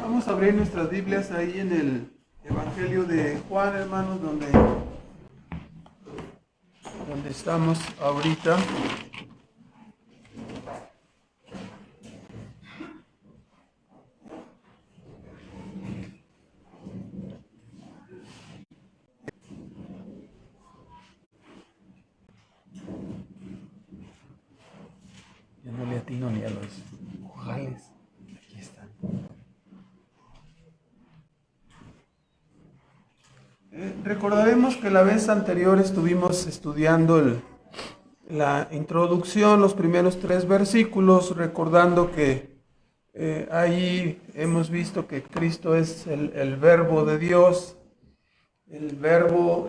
Vamos a abrir nuestras Biblias ahí en el Evangelio de Juan, hermanos, donde estamos ahorita. Yo no le atino ni a los ojales. Aquí están. Recordaremos que la vez anterior estuvimos estudiando la introducción, los primeros 3 versículos, recordando que ahí hemos visto que Cristo es el verbo de Dios, el verbo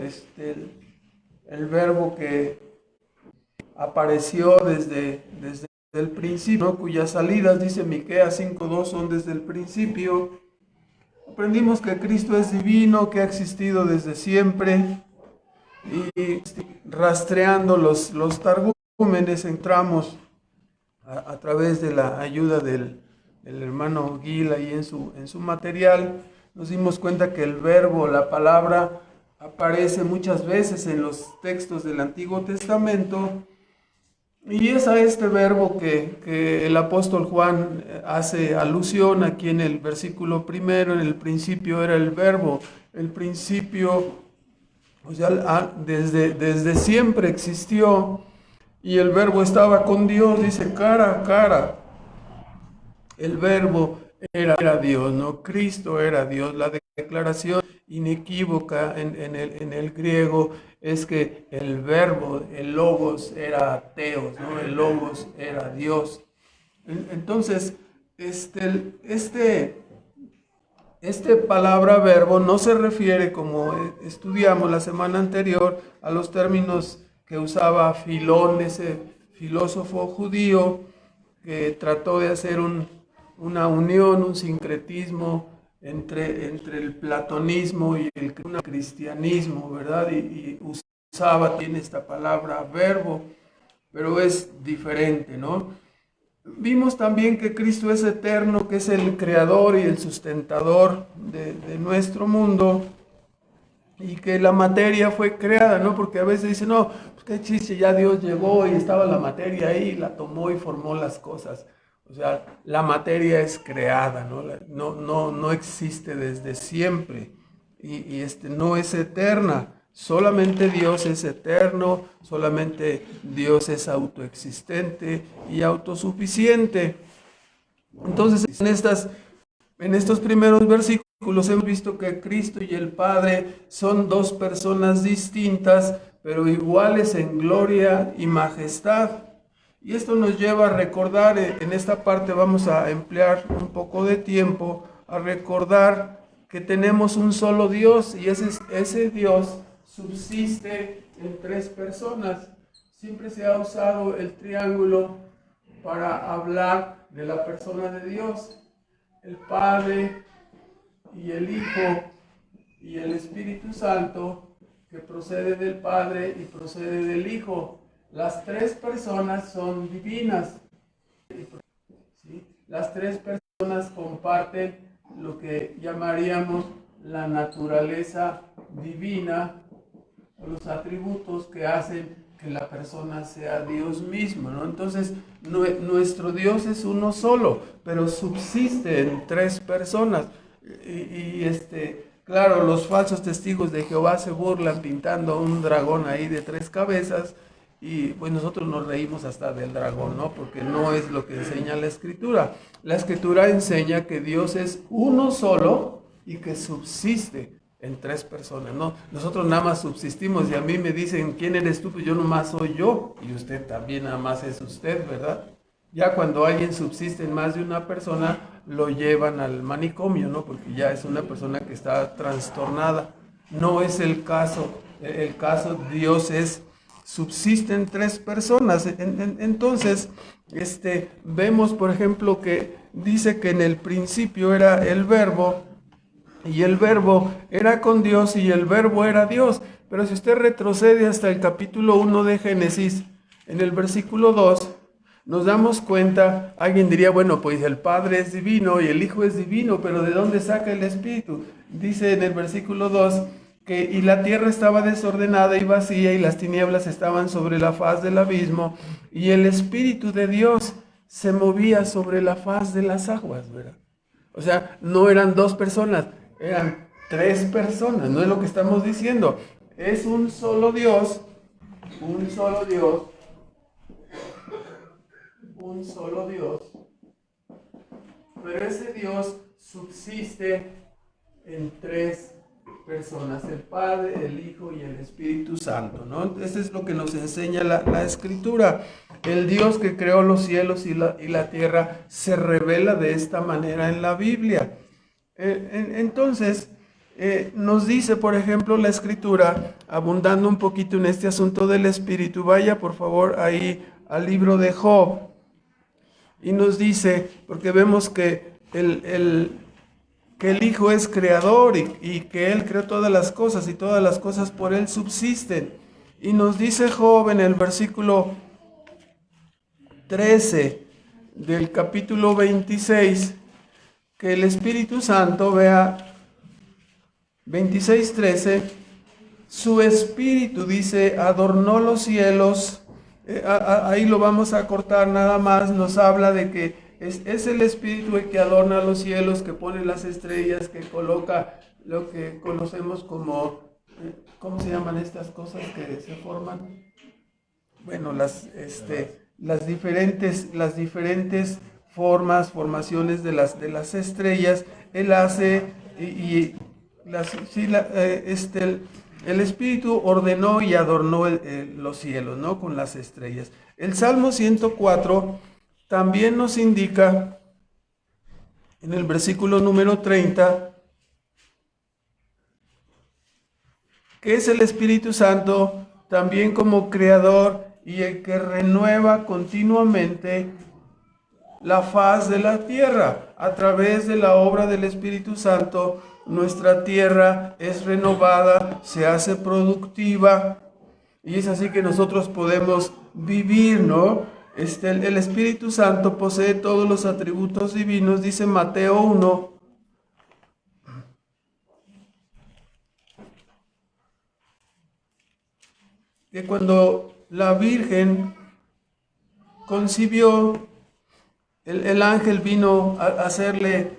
que apareció desde el principio, ¿no? Cuyas salidas, dice Miqueas 5:2, son desde el principio. Aprendimos que Cristo es divino, que ha existido desde siempre, y rastreando los targúmenes entramos a través de la ayuda del hermano Gil ahí en su material. Nos dimos cuenta que el verbo, la palabra, aparece muchas veces en los textos del Antiguo Testamento, y es a este verbo que el apóstol Juan hace alusión aquí en el versículo primero. En el principio era el verbo. El principio, o sea, desde siempre existió, y el verbo estaba con Dios, dice, cara a cara. El verbo era Dios, ¿no? Cristo era Dios. La declaración inequívoca en el griego es que el verbo, el logos, era Theos, ¿no? El logos era Dios. Entonces, este palabra verbo no se refiere, como estudiamos la semana anterior, a los términos que usaba Filón, ese filósofo judío que trató de hacer una unión, un sincretismo entre el platonismo y el cristianismo, ¿verdad? Y tiene esta palabra verbo, pero es diferente, ¿no? Vimos también que Cristo es eterno, que es el creador y el sustentador de nuestro mundo, y que la materia fue creada, ¿no? Porque a veces dicen, no, pues qué chiste, ya Dios llegó y estaba la materia ahí, la tomó y formó las cosas. O sea, la materia es creada, ¿no? No existe desde siempre, y no es eterna. Solamente Dios es eterno, solamente Dios es autoexistente y autosuficiente. Entonces, en estos primeros versículos hemos visto que Cristo y el Padre son 2 personas distintas, pero iguales en gloria y majestad. Y esto nos lleva a recordar, en esta parte vamos a emplear un poco de tiempo, a recordar que tenemos un solo Dios, y ese Dios subsiste en 3 personas. Siempre se ha usado el triángulo para hablar de la persona de Dios: el Padre y el Hijo y el Espíritu Santo, que procede del Padre y procede del Hijo. Las 3 personas son divinas, ¿sí? Las 3 personas comparten lo que llamaríamos la naturaleza divina, o los atributos que hacen que la persona sea Dios mismo, ¿no? Entonces, nuestro Dios es uno solo, pero subsiste en 3 personas. Claro, los falsos testigos de Jehová se burlan pintando un dragón ahí de 3 cabezas, y pues nosotros nos reímos hasta del dragón, ¿no? Porque no es lo que enseña la Escritura. La Escritura enseña que Dios es uno solo y que subsiste en 3 personas, ¿no? Nosotros nada más subsistimos, y a mí me dicen, ¿quién eres tú? Pues yo nomás soy yo, y usted también nada más es usted, ¿verdad? Ya cuando alguien subsiste en más de una persona, lo llevan al manicomio, ¿no? Porque ya es una persona que está trastornada. No es el caso. Dios subsiste en 3 personas. Entonces, vemos, por ejemplo, que dice que en el principio era el verbo, y el verbo era con Dios, y el verbo era Dios. Pero si usted retrocede hasta el capítulo 1 de Génesis, en el versículo 2, nos damos cuenta, alguien diría, bueno, pues el Padre es divino y el Hijo es divino, pero ¿de dónde saca el Espíritu? Dice en el versículo 2 que y la tierra estaba desordenada y vacía y las tinieblas estaban sobre la faz del abismo y el Espíritu de Dios se movía sobre la faz de las aguas, ¿verdad? O sea, no eran dos personas, eran tres personas, no es lo que estamos diciendo. Es un solo Dios, un solo Dios, un solo Dios, pero ese Dios subsiste en tres personas, el Padre, el Hijo y el Espíritu Santo, ¿no? Eso es lo que nos enseña la Escritura. El Dios que creó los cielos y la tierra se revela de esta manera en la Biblia. Entonces, nos dice, por ejemplo, la Escritura, abundando un poquito en este asunto del Espíritu, vaya por favor ahí al libro de Job, y nos dice, porque vemos que el Hijo es creador y que Él creó todas las cosas y todas las cosas por Él subsisten. Y nos dice Job en el versículo 13 del capítulo 26 que el Espíritu Santo, vea 26:13, su Espíritu, dice, adornó los cielos. Ahí lo vamos a cortar nada más, nos habla de que es el Espíritu el que adorna los cielos, que pone las estrellas, que coloca lo que conocemos como, ¿cómo se llaman estas cosas que se forman? Bueno, las diferentes formaciones de las estrellas. Él hace el Espíritu ordenó y adornó los cielos, ¿no? Con las estrellas. El Salmo 104 también nos indica, en el versículo número 30, que es el Espíritu Santo también como creador y el que renueva continuamente la faz de la tierra. A través de la obra del Espíritu Santo, nuestra tierra es renovada, se hace productiva, y es así que nosotros podemos vivir, ¿no? El Espíritu Santo posee todos los atributos divinos, dice Mateo 1, que cuando la Virgen concibió, el ángel vino a hacerle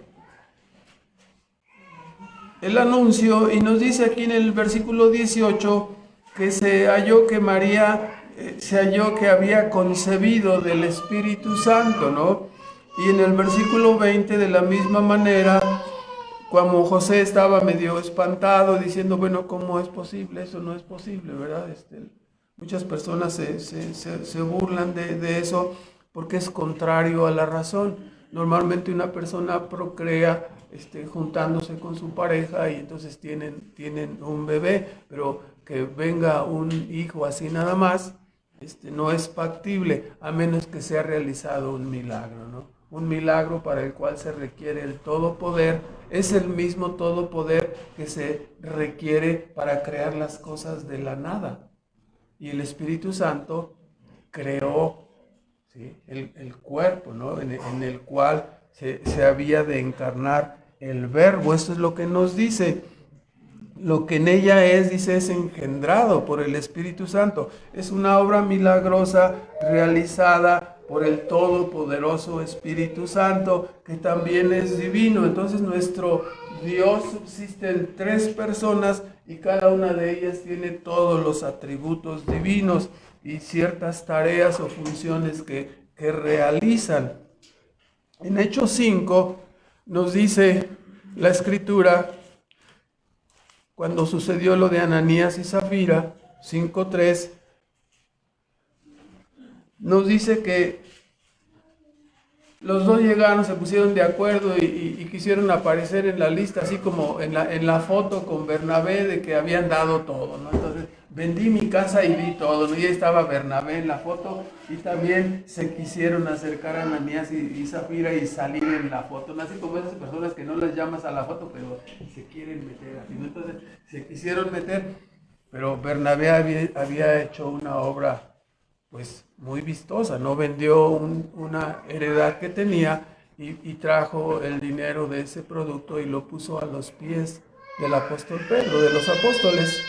el anuncio, y nos dice aquí en el versículo 18 que se halló que María se halló que había concebido del Espíritu Santo, ¿no? Y en el versículo 20 de la misma manera, cuando José estaba medio espantado diciendo, bueno, ¿cómo es posible? Eso no es posible, ¿verdad? Muchas personas se burlan de eso porque es contrario a la razón. Normalmente una persona procrea juntándose con su pareja y entonces tienen un bebé, pero que venga un hijo así nada más, no es factible, a menos que sea realizado un milagro, ¿no? Un milagro para el cual se requiere el todopoder, es el mismo todopoder que se requiere para crear las cosas de la nada. Y el Espíritu Santo creó, ¿sí?, el cuerpo, ¿no?, en el cual se había de encarnar el Verbo. Esto es lo que nos dice. Lo que en ella es, dice, es engendrado por el Espíritu Santo. Es una obra milagrosa realizada por el todopoderoso Espíritu Santo, que también es divino. Entonces nuestro Dios subsiste en tres personas y cada una de ellas tiene todos los atributos divinos y ciertas tareas o funciones que realizan. En Hechos 5 nos dice la Escritura, cuando sucedió lo de Ananías y Zafira, 5:3, nos dice que los dos llegaron, se pusieron de acuerdo y quisieron aparecer en la lista, así como en la foto con Bernabé, de que habían dado todo, ¿no? Entonces, vendí mi casa y di todo, ¿no? Y ahí estaba Bernabé en la foto, y también se quisieron acercar a Ananías y Zafira y salir en la foto, ¿no? Así como esas personas que no les llamas a la foto, pero se quieren meter así, ¿no? Entonces, se quisieron meter, pero Bernabé había hecho una obra pues muy vistosa, ¿no? Vendió una heredad que tenía y trajo el dinero de ese producto y lo puso a los pies del apóstol Pedro, de los apóstoles.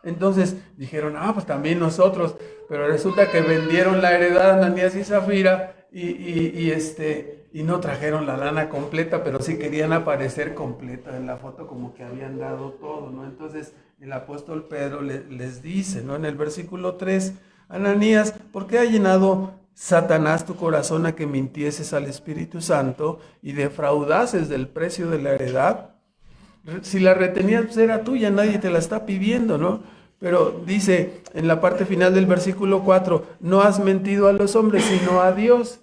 Entonces dijeron, pues también nosotros, pero resulta que vendieron la heredad a Ananías y Zafira y no trajeron la lana completa, pero sí querían aparecer completa en la foto, como que habían dado todo, ¿no? Entonces el apóstol Pedro les dice, ¿no? En el versículo 3, Ananías, ¿por qué ha llenado Satanás tu corazón a que mintieses al Espíritu Santo y defraudases del precio de la heredad? Si la retenías, pues era tuya, nadie te la está pidiendo, ¿no? Pero dice en la parte final del versículo 4, no has mentido a los hombres, sino a Dios,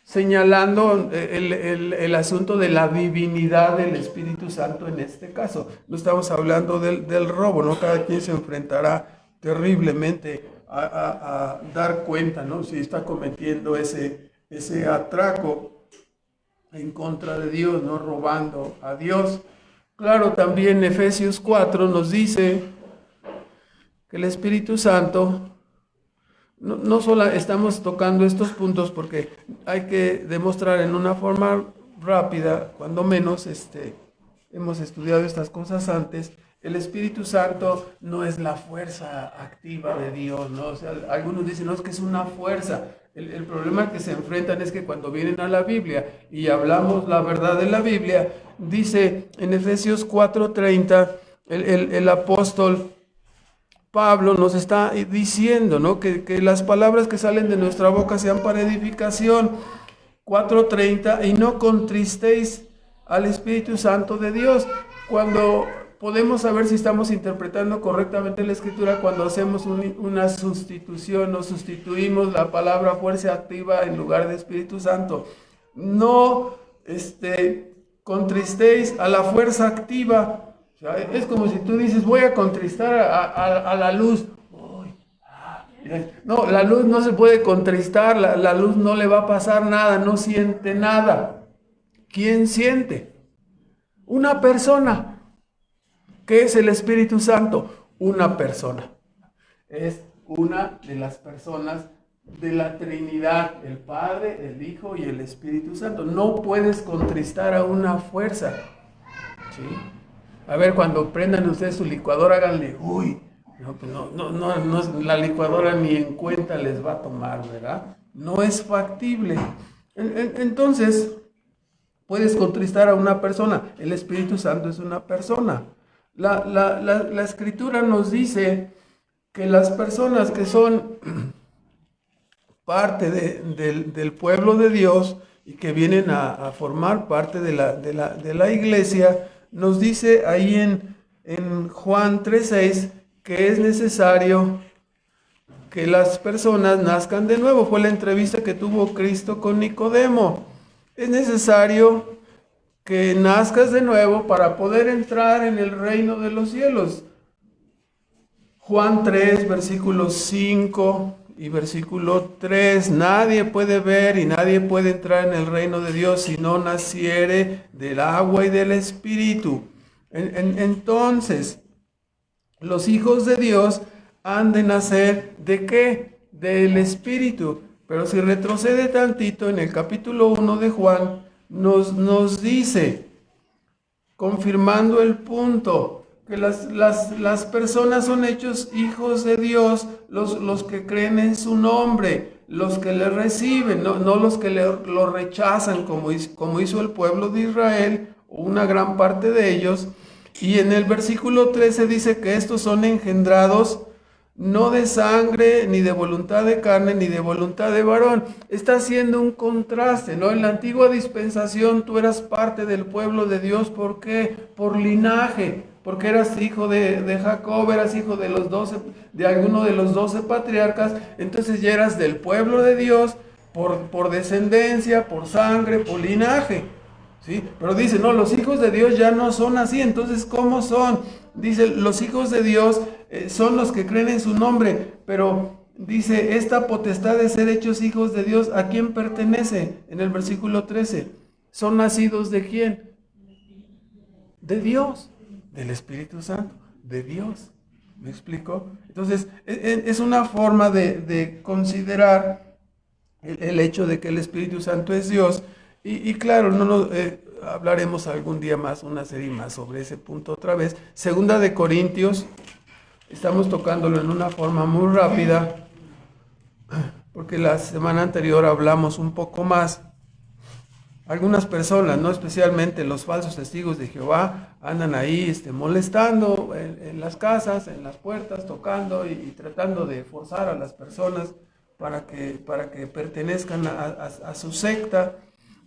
señalando el asunto de la divinidad del Espíritu Santo en este caso. No estamos hablando del robo, ¿no? Cada quien se enfrentará terriblemente a dar cuenta, ¿no? Si está cometiendo ese atraco en contra de Dios, ¿no? Robando a Dios. Claro, también Efesios 4 nos dice que el Espíritu Santo, no solo estamos tocando estos puntos porque hay que demostrar en una forma rápida, cuando menos hemos estudiado estas cosas antes. El Espíritu Santo no es la fuerza activa de Dios, ¿no? O sea, algunos dicen, no, es que es una fuerza. El problema que se enfrentan es que cuando vienen a la Biblia y hablamos la verdad de la Biblia, dice en Efesios 4:30, el apóstol Pablo nos está diciendo, ¿no? Que las palabras que salen de nuestra boca sean para edificación. 4:30, y no contristéis al Espíritu Santo de Dios. Cuando podemos saber si estamos interpretando correctamente la Escritura, cuando hacemos una sustitución o sustituimos la palabra fuerza activa en lugar de Espíritu Santo. No contristéis a la fuerza activa. O sea, es como si tú dices, voy a contristar a la luz. No, la luz no se puede contristar, la luz no le va a pasar nada, no siente nada. ¿Quién siente? Una persona. ¿Qué es el Espíritu Santo? Una persona. Es una de las personas de la Trinidad, el Padre, el Hijo y el Espíritu Santo. No puedes contristar a una fuerza. ¿Sí? A ver, cuando prendan ustedes su licuadora, háganle, no, la licuadora ni en cuenta les va a tomar, ¿verdad? No es factible. Entonces, puedes contristar a una persona. El Espíritu Santo es una persona. La Escritura nos dice que las personas que son parte del pueblo de Dios y que vienen a formar parte de la iglesia, nos dice ahí en Juan 3:6 que es necesario que las personas nazcan de nuevo. Fue la entrevista que tuvo Cristo con Nicodemo. Es necesario que nazcas de nuevo para poder entrar en el reino de los cielos. Juan 3, versículos 5 y versículo 3, nadie puede ver y nadie puede entrar en el reino de Dios si no naciere del agua y del Espíritu. Entonces, los hijos de Dios han de nacer ¿de qué? Del Espíritu. Pero si retrocede tantito en el capítulo 1 de Juan, nos dice, confirmando el punto, que las personas son hechos hijos de Dios, los que creen en su nombre, los que le reciben, no los que lo rechazan como hizo el pueblo de Israel, una gran parte de ellos. Y en el versículo 13 dice que estos son engendrados no de sangre, ni de voluntad de carne, ni de voluntad de varón. Está haciendo un contraste, ¿no? En la antigua dispensación tú eras parte del pueblo de Dios. ¿Por qué? Por linaje, porque eras hijo de Jacob, eras hijo de alguno de los 12 patriarcas. Entonces ya eras del pueblo de Dios por descendencia, por sangre, por linaje. ¿Sí? Pero dice, no, los hijos de Dios ya no son así. Entonces, ¿cómo son? Dice, los hijos de Dios son los que creen en su nombre. Pero dice, esta potestad de ser hechos hijos de Dios, ¿a quién pertenece? En el versículo 13, ¿son nacidos de quién? De Dios, del Espíritu Santo, de Dios. ¿Me explico? Entonces, es una forma de considerar el hecho de que el Espíritu Santo es Dios. Y claro, hablaremos algún día más, una serie más sobre ese punto otra vez. Segunda de Corintios, estamos tocándolo en una forma muy rápida, porque la semana anterior hablamos un poco más. Algunas personas, no especialmente los falsos testigos de Jehová, andan ahí molestando en las casas, en las puertas, tocando y tratando de forzar a las personas para que pertenezcan a su secta.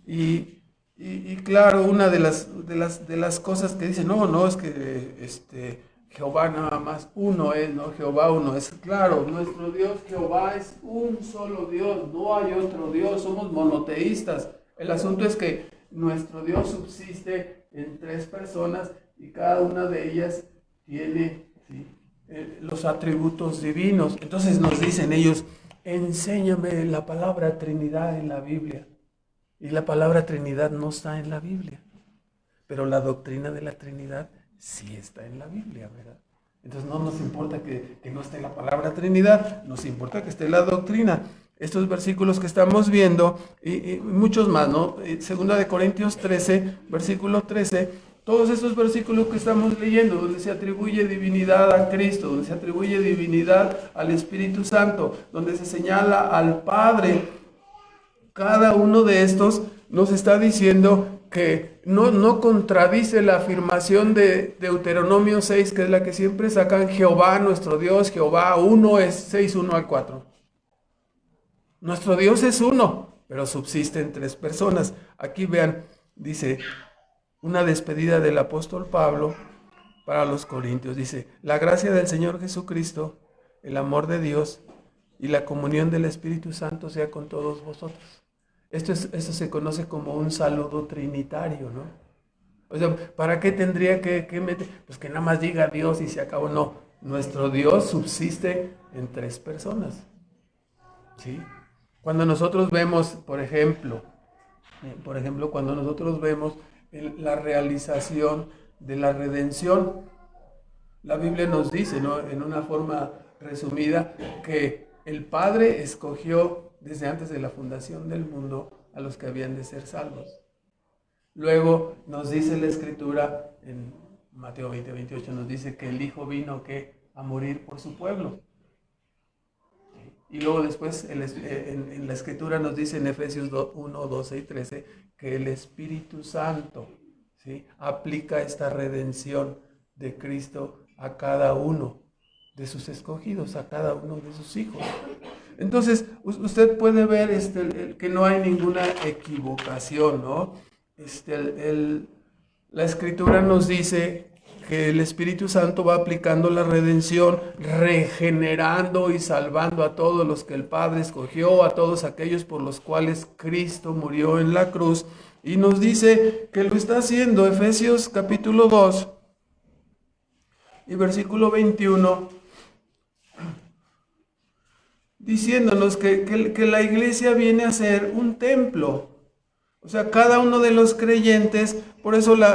Y claro, una de las cosas que dicen, no, es que Jehová nada más uno es, ¿no? Jehová uno es. Claro, nuestro Dios Jehová es un solo Dios, no hay otro Dios, somos monoteístas. El asunto es que nuestro Dios subsiste en tres personas y cada una de ellas tiene, ¿sí?, los atributos divinos. Entonces nos dicen ellos, enséñame la palabra Trinidad en la Biblia. Y la palabra Trinidad no está en la Biblia, pero la doctrina de la Trinidad sí está en la Biblia, ¿verdad? Entonces no nos importa que no esté la palabra Trinidad, nos importa que esté la doctrina. Estos versículos que estamos viendo y muchos más, ¿no? Segunda de Corintios 13, versículo 13, todos estos versículos que estamos leyendo, donde se atribuye divinidad a Cristo, donde se atribuye divinidad al Espíritu Santo, donde se señala al Padre, cada uno de estos nos está diciendo que no contradice la afirmación de Deuteronomio 6, que es la que siempre sacan, Jehová nuestro Dios, Jehová uno es 6, 1 al 4. Nuestro Dios es uno, pero subsiste en tres personas. Aquí vean, dice, una despedida del apóstol Pablo para los Corintios. Dice, la gracia del Señor Jesucristo, el amor de Dios y la comunión del Espíritu Santo sea con todos vosotros. Esto se conoce como un saludo trinitario, ¿no? O sea, ¿para qué tendría que meter? Pues que nada más diga Dios y se acabó. No, nuestro Dios subsiste en tres personas, ¿sí? Cuando nosotros vemos, por ejemplo, cuando nosotros vemos la realización de la redención, la Biblia nos dice, ¿no?, en una forma resumida, que el Padre escogió desde antes de la fundación del mundo a los que habían de ser salvos. Luego nos dice la Escritura, en Mateo 20, 28, nos dice que el Hijo vino a morir por su pueblo. Y luego después en la Escritura nos dice en Efesios 1, 12 y 13 que el Espíritu Santo, ¿sí?, aplica esta redención de Cristo a cada uno de sus escogidos, a cada uno de sus hijos. Entonces, usted puede ver que no hay ninguna equivocación, ¿no? La Escritura nos dice que el Espíritu Santo va aplicando la redención, regenerando y salvando a todos los que el Padre escogió, a todos aquellos por los cuales Cristo murió en la cruz. Y nos dice que lo está haciendo, Efesios capítulo 2 y versículo 21, diciéndonos que la iglesia viene a ser un templo. O sea, cada uno de los creyentes, por eso la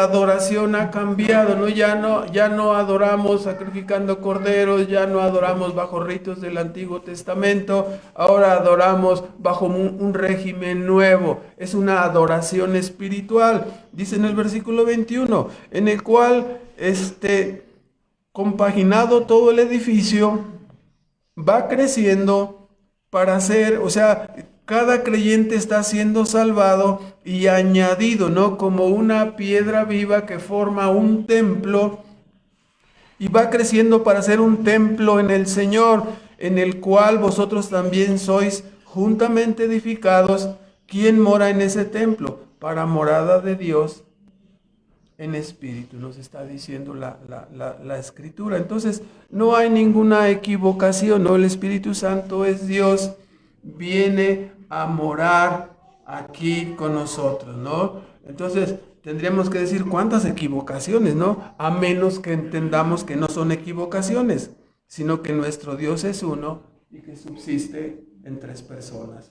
adoración ha cambiado, ¿no? Ya no adoramos sacrificando corderos, ya no adoramos bajo ritos del Antiguo Testamento, ahora adoramos bajo un régimen nuevo. Es una adoración espiritual, dice en el versículo 21, en el cual, compaginado todo el edificio, va creciendo para ser, o sea, cada creyente está siendo salvado y añadido, ¿no?, como una piedra viva que forma un templo y va creciendo para ser un templo en el Señor, en el cual vosotros también sois juntamente edificados. ¿Quién mora en ese templo? Para morada de Dios en espíritu, nos está diciendo la Escritura. Entonces, no hay ninguna equivocación, ¿no? El Espíritu Santo es Dios, viene a morar aquí con nosotros, ¿no? Entonces, tendríamos que decir cuántas equivocaciones, ¿no? A menos que entendamos que no son equivocaciones, sino que nuestro Dios es uno y que subsiste en tres personas: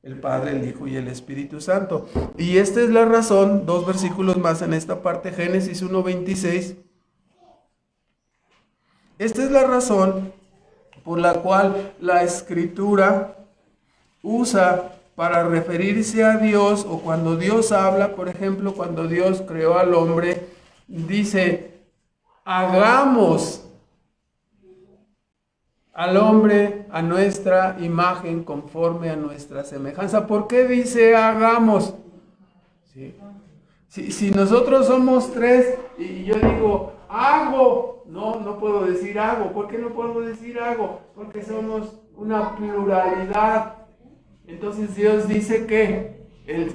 el Padre, el Hijo y el Espíritu Santo. Y esta es la razón, dos versículos más en esta parte, Génesis 1:26. Esta es la razón por la cual la Escritura usa para referirse a Dios, o cuando Dios habla, por ejemplo, cuando Dios creó al hombre, dice, hagamos al hombre a nuestra imagen, conforme a nuestra semejanza. ¿Por qué dice hagamos? ¿Sí? Si nosotros somos tres y yo digo hago, no puedo decir hago. ¿Por qué no puedo decir hago? Porque somos una pluralidad. Entonces Dios dice que el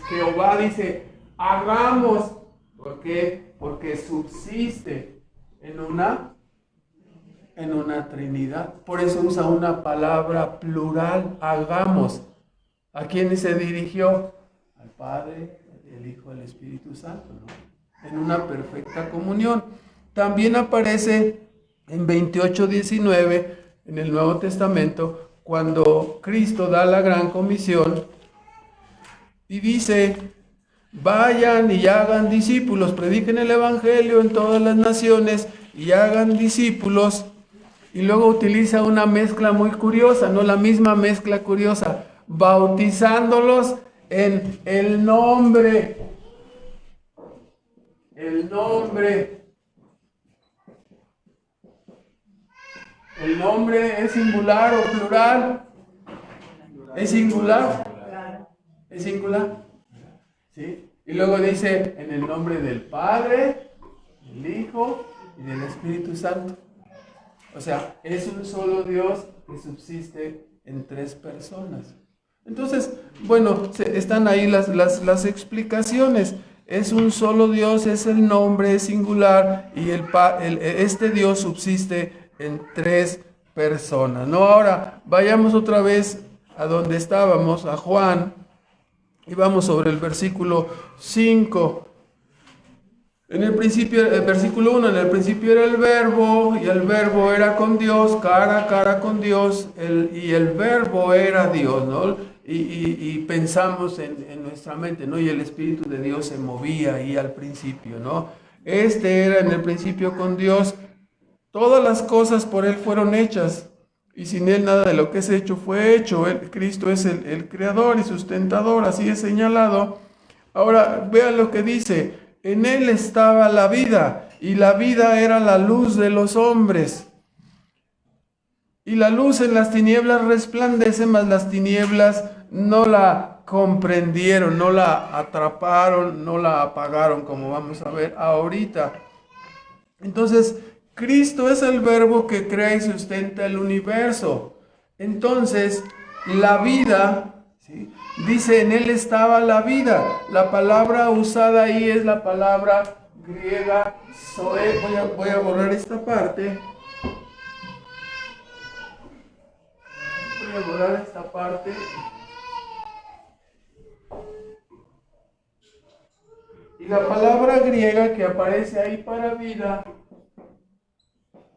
Jehová dice hagamos. ¿Por qué? Porque subsiste en una Trinidad. Por eso usa una palabra plural, hagamos. ¿A quién se dirigió? Al Padre, el Hijo, el Espíritu Santo, ¿no? En una perfecta comunión. También aparece en 28:19 en el Nuevo Testamento, cuando Cristo da la gran comisión y dice, vayan y hagan discípulos, prediquen el Evangelio en todas las naciones y hagan discípulos. Y luego utiliza una mezcla muy curiosa, no la misma mezcla curiosa, bautizándolos en el nombre. El nombre. ¿El nombre es singular o plural? ¿Es singular? ¿Es singular? ¿Sí? Y luego dice, en el nombre del Padre, del Hijo y del Espíritu Santo. O sea, es un solo Dios que subsiste en tres personas. Entonces, bueno, están ahí las explicaciones. Es un solo Dios, es el nombre, es singular, y este Dios subsiste en tres personas, ¿no? Ahora, vayamos otra vez a donde estábamos, a Juan, y vamos sobre el versículo 5. En el principio, el versículo 1, en el principio era el verbo, y el verbo era con Dios, cara a cara con Dios, y el verbo era Dios, ¿no? Y pensamos en nuestra mente, ¿no? Y el Espíritu de Dios se movía ahí al principio, ¿no? Este era en el principio con Dios. Todas las cosas por Él fueron hechas, y sin Él nada de lo que es hecho fue hecho. Cristo es el creador y sustentador, así es señalado. Ahora, vean lo que dice. En Él estaba la vida, y la vida era la luz de los hombres. Y la luz en las tinieblas resplandece, mas las tinieblas no la comprendieron, no la atraparon, no la apagaron, como vamos a ver ahorita. Entonces, Cristo es el verbo que crea y sustenta el universo. Entonces, la vida, ¿sí? Dice, en Él estaba la vida. La palabra usada ahí es la palabra griega zoe. Voy a borrar esta parte. Voy a borrar esta parte. Y la palabra griega que aparece ahí para vida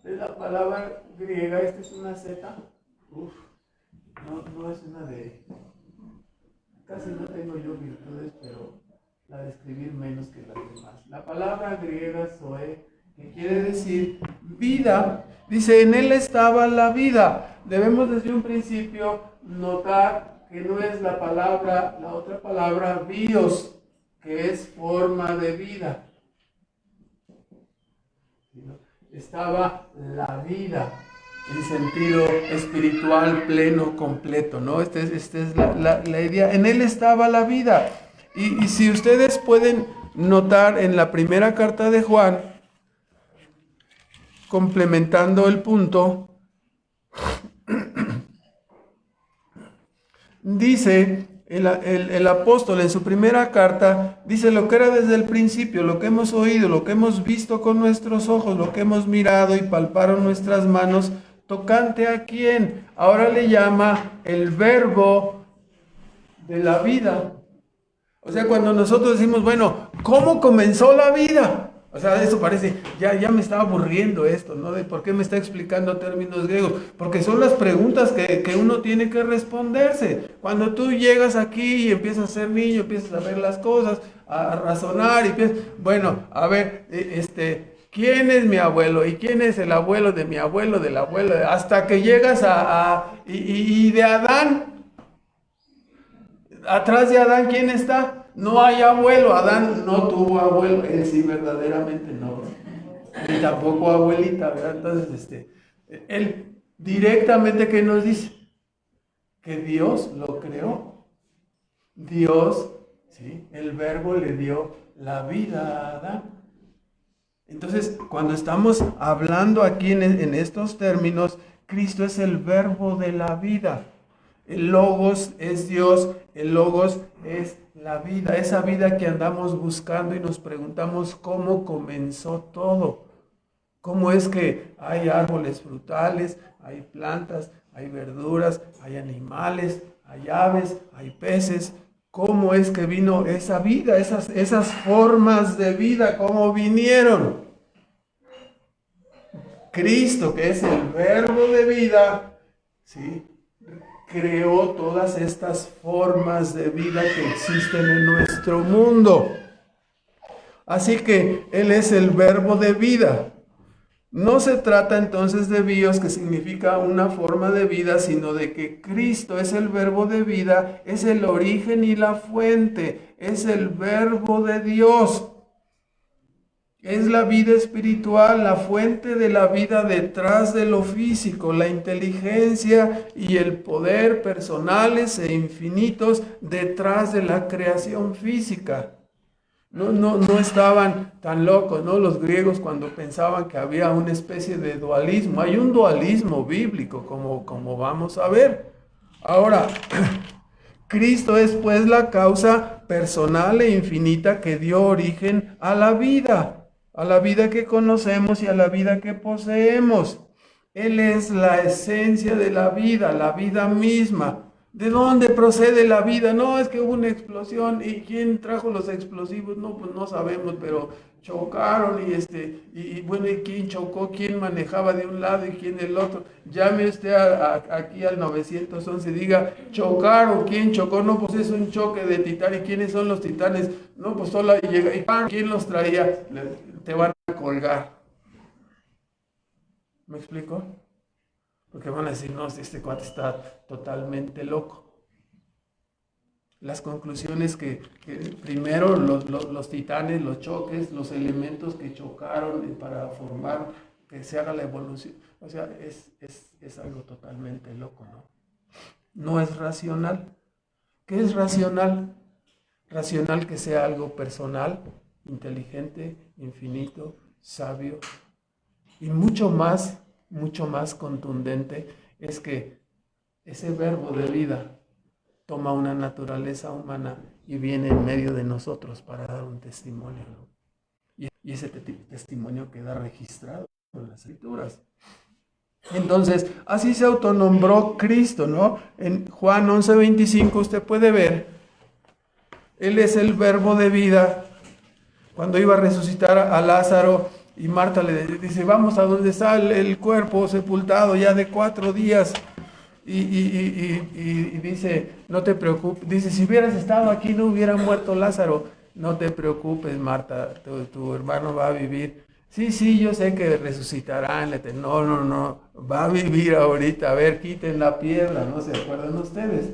es la palabra griega. Esta es una Z. No es una de... Casi no tengo yo virtudes, pero la de escribir menos que las demás. La palabra griega zoe, que quiere decir vida, dice, en Él estaba la vida. Debemos desde un principio notar que no es la otra palabra bios, que es forma de vida. Estaba la vida en sentido espiritual pleno, completo, ¿no? Esta es la idea. En Él estaba la vida. Y si ustedes pueden notar en la primera carta de Juan, complementando el punto, dice el apóstol en su primera carta, dice lo que era desde el principio, lo que hemos oído, lo que hemos visto con nuestros ojos, lo que hemos mirado y palparon nuestras manos, tocante a quién. Ahora le llama el verbo de la vida. O sea, cuando nosotros decimos, bueno, ¿cómo comenzó la vida? O sea, eso parece, ya me estaba aburriendo esto, ¿no? De por qué me está explicando términos griegos. Porque son las preguntas que uno tiene que responderse. Cuando tú llegas aquí y empiezas a ser niño, empiezas a ver las cosas, a razonar, y piensas, bueno, a ver, ¿Quién es mi abuelo? ¿Y quién es el abuelo de mi abuelo, del abuelo? Hasta que llegas y de Adán, atrás de Adán, ¿quién está? No hay abuelo. Adán no tuvo abuelo. Él sí, verdaderamente no. Ni tampoco abuelita, ¿verdad? Entonces, él directamente, ¿qué nos dice? Que Dios lo creó. Dios, ¿sí? El Verbo le dio la vida a Adán. Entonces, cuando estamos hablando aquí en estos términos, Cristo es el Verbo de la vida. El Logos es Dios, el Logos es la vida, esa vida que andamos buscando y nos preguntamos cómo comenzó todo. ¿Cómo es que hay árboles frutales, hay plantas, hay verduras, hay animales, hay aves, hay peces? ¿Cómo es que vino esa vida, esas formas de vida, cómo vinieron? Cristo, que es el Verbo de vida, ¿sí?, creó todas estas formas de vida que existen en nuestro mundo. Así que Él es el Verbo de vida. No se trata entonces de bios, que significa una forma de vida, sino de que Cristo es el Verbo de vida, es el origen y la fuente, es el Verbo de Dios. Es la vida espiritual, la fuente de la vida detrás de lo físico, la inteligencia y el poder personales e infinitos detrás de la creación física. No estaban tan locos, ¿no?, los griegos, cuando pensaban que había una especie de dualismo. Hay un dualismo bíblico, como vamos a ver. Ahora, Cristo es pues la causa personal e infinita que dio origen a la vida que conocemos y a la vida que poseemos. Él es la esencia de la vida misma. ¿De dónde procede la vida? No, es que hubo una explosión. ¿Y quién trajo los explosivos? No, pues no sabemos, pero chocaron y bueno, ¿y quién chocó? ¿Quién manejaba de un lado y quién del otro? Llame usted aquí al 911 y diga, chocaron, ¿quién chocó? No, pues es un choque de titanes. ¿Quiénes son los titanes? No, pues solo llega. ¿Y quién los traía? Te van a colgar. ¿Me explico? Porque van a decir, no, este cuate está totalmente loco. Las conclusiones que primero los titanes, los choques, los elementos que chocaron para formar, que se haga la evolución. O sea, es algo totalmente loco, ¿no? No es racional. ¿Qué es racional? Racional que sea algo personal, inteligente, infinito, sabio y mucho más contundente es que ese Verbo de vida toma una naturaleza humana y viene en medio de nosotros para dar un testimonio, ¿no? Y ese testimonio queda registrado en las Escrituras. Entonces, así se autonombró Cristo, ¿no? En Juan 11:25 usted puede ver, Él es el Verbo de vida. Cuando iba a resucitar a Lázaro, y Marta le dice, vamos a donde está el cuerpo sepultado ya de 4 días. Y dice, no te preocupes. Dice, si hubieras estado aquí no hubiera muerto Lázaro. No te preocupes, Marta, tu hermano va a vivir. Sí, yo sé que resucitará. No, va a vivir ahorita. A ver, quiten la piedra, ¿no se acuerdan ustedes?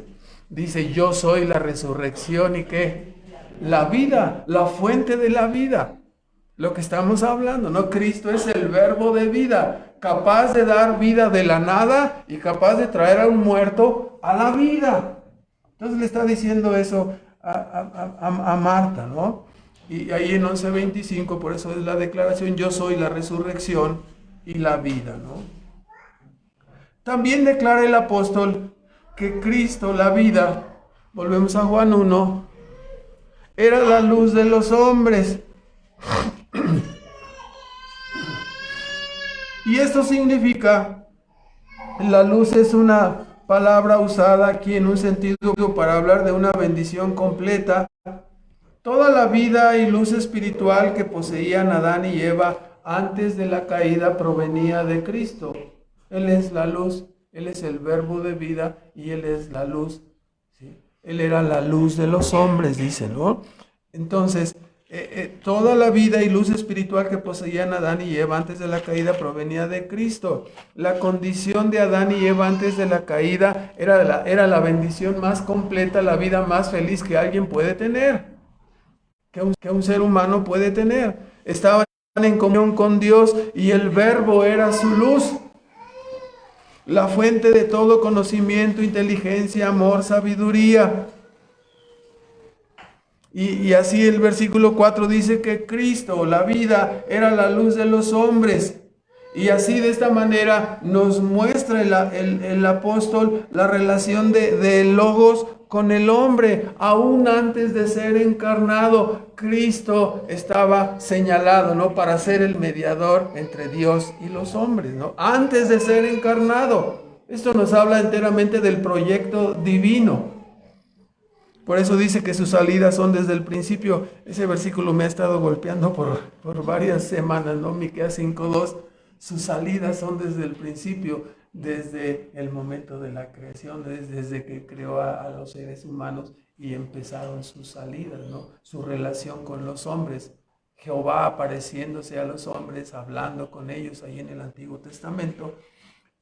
Dice, yo soy la resurrección y ¿qué? La vida, la fuente de la vida. Lo que estamos hablando, ¿no? Cristo es el Verbo de vida, capaz de dar vida de la nada y capaz de traer a un muerto a la vida. Entonces le está diciendo eso a Marta, ¿no? Y ahí en 11:25, por eso es la declaración, yo soy la resurrección y la vida, ¿no? También declara el apóstol que Cristo, la vida, volvemos a Juan 1, era la luz de los hombres. Y esto significa, la luz es una palabra usada aquí en un sentido para hablar de una bendición completa. Toda la vida y luz espiritual que poseían Adán y Eva antes de la caída provenía de Cristo. Él es la luz, Él es el Verbo de vida y Él es la luz, ¿sí? Él era la luz de los hombres, dice, ¿no? Entonces, toda la vida y luz espiritual que poseían Adán y Eva antes de la caída provenía de Cristo. La condición de Adán y Eva antes de la caída era la bendición más completa, la vida más feliz que alguien puede tener, que un ser humano puede tener. Estaban en comunión con Dios y el Verbo era su luz, la fuente de todo conocimiento, inteligencia, amor, sabiduría. Y así el versículo 4 dice que Cristo, la vida, era la luz de los hombres. Y así de esta manera nos muestra el apóstol la relación de Logos con el hombre. Aún antes de ser encarnado, Cristo estaba señalado, ¿no?, para ser el mediador entre Dios y los hombres, ¿no? Antes de ser encarnado. Esto nos habla enteramente del proyecto divino. Por eso dice que sus salidas son desde el principio. Ese versículo me ha estado golpeando por varias semanas, ¿no? Miqueas 5:2. Sus salidas son desde el principio, desde el momento de la creación, desde que creó a los seres humanos y empezaron sus salidas, ¿no? Su relación con los hombres. Jehová apareciéndose a los hombres, hablando con ellos ahí en el Antiguo Testamento.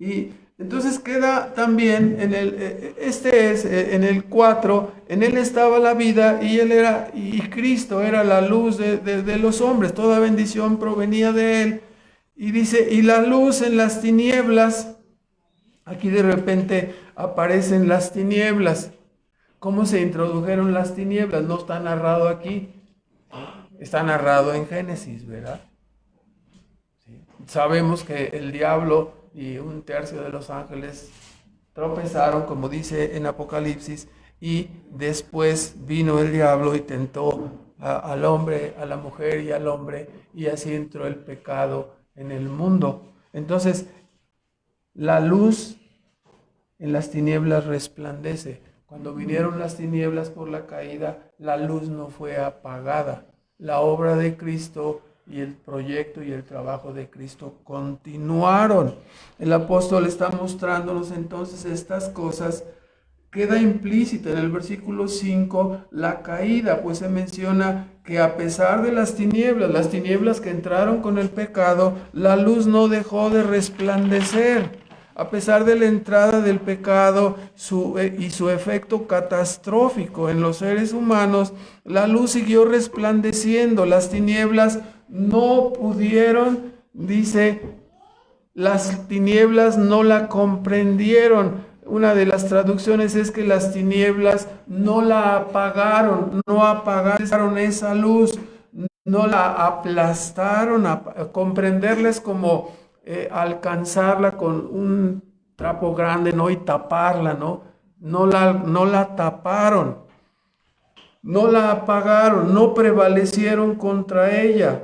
Y entonces queda también en el 4, en él estaba la vida y Cristo era la luz de los hombres, toda bendición provenía de él. Y dice, y la luz en las tinieblas, aquí de repente aparecen las tinieblas. ¿Cómo se introdujeron las tinieblas? No está narrado aquí, está narrado en Génesis, ¿verdad? Sí. Sabemos que el diablo y un tercio de los ángeles tropezaron, como dice en Apocalipsis, y después vino el diablo y tentó al hombre, a la mujer y al hombre, y así entró el pecado en el mundo. Entonces, la luz en las tinieblas resplandece. Cuando vinieron las tinieblas por la caída, la luz no fue apagada. La obra de Cristo y el proyecto y el trabajo de Cristo continuaron. El apóstol está mostrándonos entonces estas cosas. Queda implícita en el versículo 5 la caída, pues se menciona que a pesar de las tinieblas que entraron con el pecado, la luz no dejó de resplandecer. A pesar de la entrada del pecado y su efecto catastrófico en los seres humanos, la luz siguió resplandeciendo. Las tinieblas no pudieron, dice, las tinieblas no la comprendieron. Una de las traducciones es que las tinieblas no la apagaron, no apagaron esa luz, no la aplastaron. Comprenderles como alcanzarla con un trapo grande, ¿no?, y taparla, ¿no? No la taparon, no la apagaron, no prevalecieron contra ella.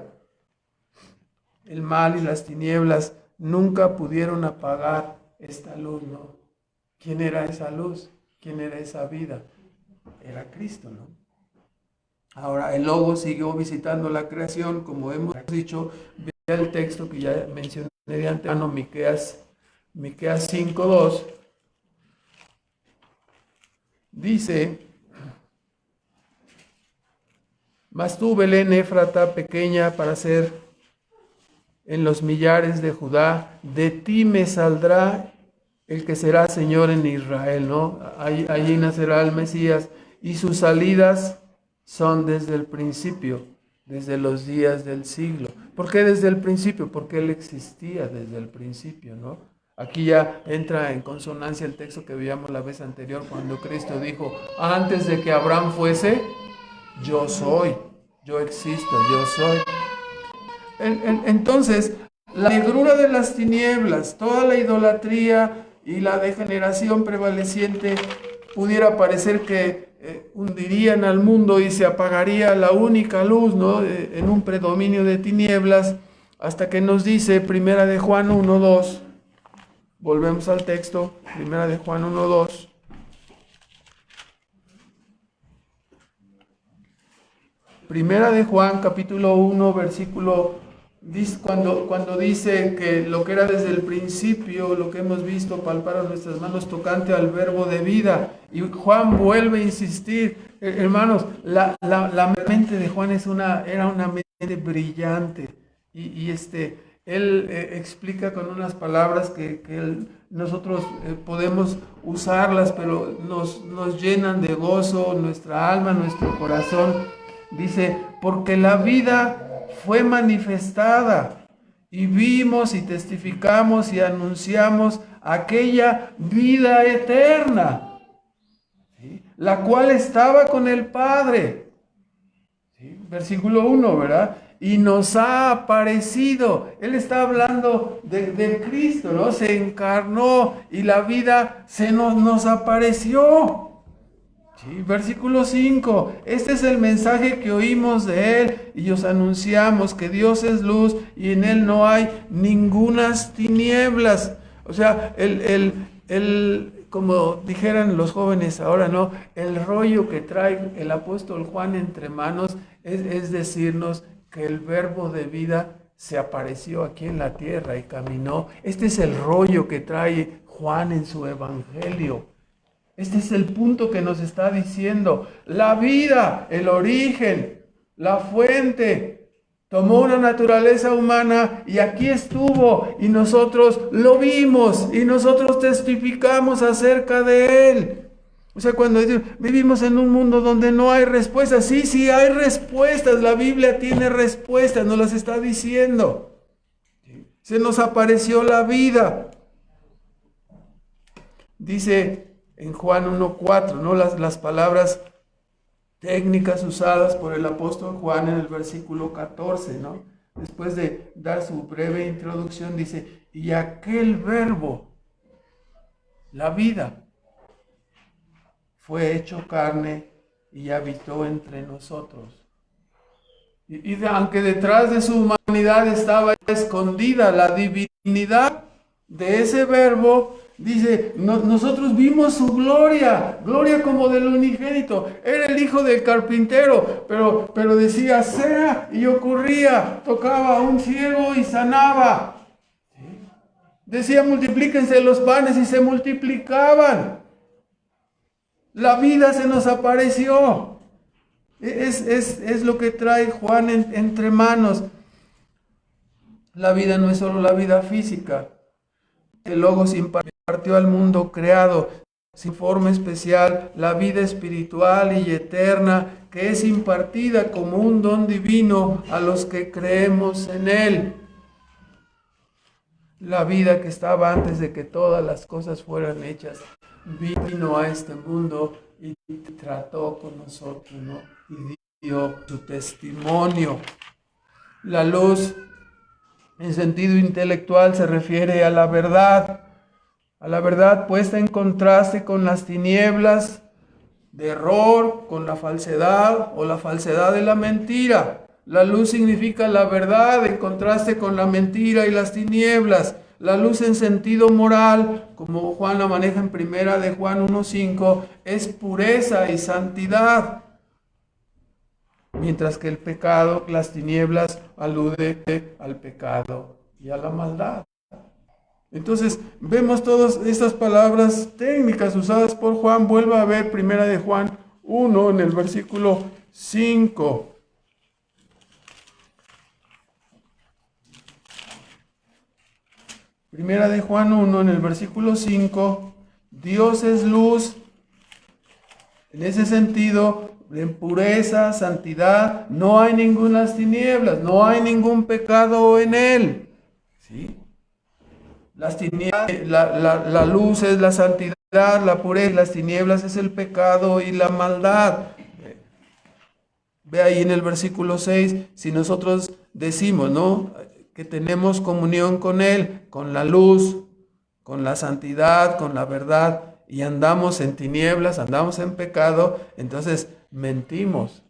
El mal y las tinieblas nunca pudieron apagar esta luz, ¿no? ¿Quién era esa luz? ¿Quién era esa vida? Era Cristo, ¿no? Ahora, el Logos siguió visitando la creación, como hemos dicho. Vea el texto que ya mencioné de antemano, Miqueas 5:2. Dice: mas tú, Belén Éfrata, pequeña para ser en los millares de Judá, de ti me saldrá el que será Señor en Israel, ¿no? Allí nacerá el Mesías, y sus salidas son desde el principio, desde los días del siglo. ¿Por qué desde el principio? Porque Él existía desde el principio, ¿no? Aquí ya entra en consonancia el texto que veíamos la vez anterior, cuando Cristo dijo: antes de que Abraham fuese, yo soy, yo existo, yo soy. Entonces, la negrura de las tinieblas, toda la idolatría y la degeneración prevaleciente, pudiera parecer que hundirían al mundo y se apagaría la única luz, ¿no?, en un predominio de tinieblas, hasta que nos dice Primera de Juan 1:2. Volvemos al texto, Primera de Juan 1:2. Primera de Juan, capítulo 1, versículo, cuando dice que lo que era desde el principio, lo que hemos visto, palparon nuestras manos tocante al verbo de vida. Y Juan vuelve a insistir, Hermanos, la mente de Juan era una mente brillante y él explica con unas palabras que nosotros podemos usarlas, pero nos llenan de gozo nuestra alma, nuestro corazón. Dice, porque la vida fue manifestada y vimos y testificamos y anunciamos aquella vida eterna, ¿sí?, la cual estaba con el Padre. ¿Sí? Versículo 1, ¿verdad? Y nos ha aparecido. Él está hablando de Cristo, ¿no? Se encarnó y la vida nos apareció. ¿Sí? Versículo 5. Este es el mensaje que oímos de Él y os anunciamos que Dios es luz y en Él no hay ningunas tinieblas. O sea, como dijeran los jóvenes ahora, ¿no? El rollo que trae el apóstol Juan entre manos es decirnos que el verbo de vida se apareció aquí en la tierra y caminó. Este es el rollo que trae Juan en su evangelio. Este es el punto que nos está diciendo. La vida, el origen, la fuente, tomó una naturaleza humana y aquí estuvo y nosotros lo vimos y nosotros testificamos acerca de él. O sea, cuando vivimos en un mundo donde no hay respuestas, sí hay respuestas, la Biblia tiene respuestas, nos las está diciendo. Se nos apareció la vida. Dice en Juan 1:4, ¿no? Las palabras técnicas usadas por el apóstol Juan en el versículo 14, ¿no? Después de dar su breve introducción, dice, y aquel verbo, la vida, fue hecho carne y habitó entre nosotros. Y aunque detrás de su humanidad estaba escondida la divinidad de ese verbo, dice, nosotros vimos su gloria como del unigénito. Era el hijo del carpintero, pero decía, sea, y ocurría. Tocaba a un ciego y sanaba. ¿Sí? Decía, multiplíquense los panes y se multiplicaban. La vida se nos apareció. Es lo que trae Juan entre manos. La vida no es solo la vida física. El Logos impartió al mundo creado, sin forma especial, la vida espiritual y eterna que es impartida como un don divino a los que creemos en Él. La vida que estaba antes de que todas las cosas fueran hechas, vino a este mundo y trató con nosotros, ¿no? Y dio su testimonio. La luz, en sentido intelectual, se refiere a la verdad puesta en contraste con las tinieblas de error, con la falsedad o la falsedad de la mentira. La luz significa la verdad en contraste con la mentira y las tinieblas. La luz en sentido moral, como Juan la maneja en primera de Juan 1:5, es pureza y santidad. Mientras que el pecado, las tinieblas, alude al pecado y a la maldad. Entonces, vemos todas estas palabras técnicas usadas por Juan. Vuelva a ver primera de Juan 1 en el versículo 5. Primera de Juan 1 en el versículo 5. Dios es luz. En ese sentido, en pureza, santidad, no hay ninguna tinieblas, no hay ningún pecado en él. ¿Sí? Las tinieblas, la luz es la santidad, la pureza, las tinieblas es el pecado y la maldad. Ve ahí en el versículo 6, si nosotros decimos, ¿no?, que tenemos comunión con Él, con la luz, con la santidad, con la verdad, y andamos en tinieblas, andamos en pecado, entonces mentimos.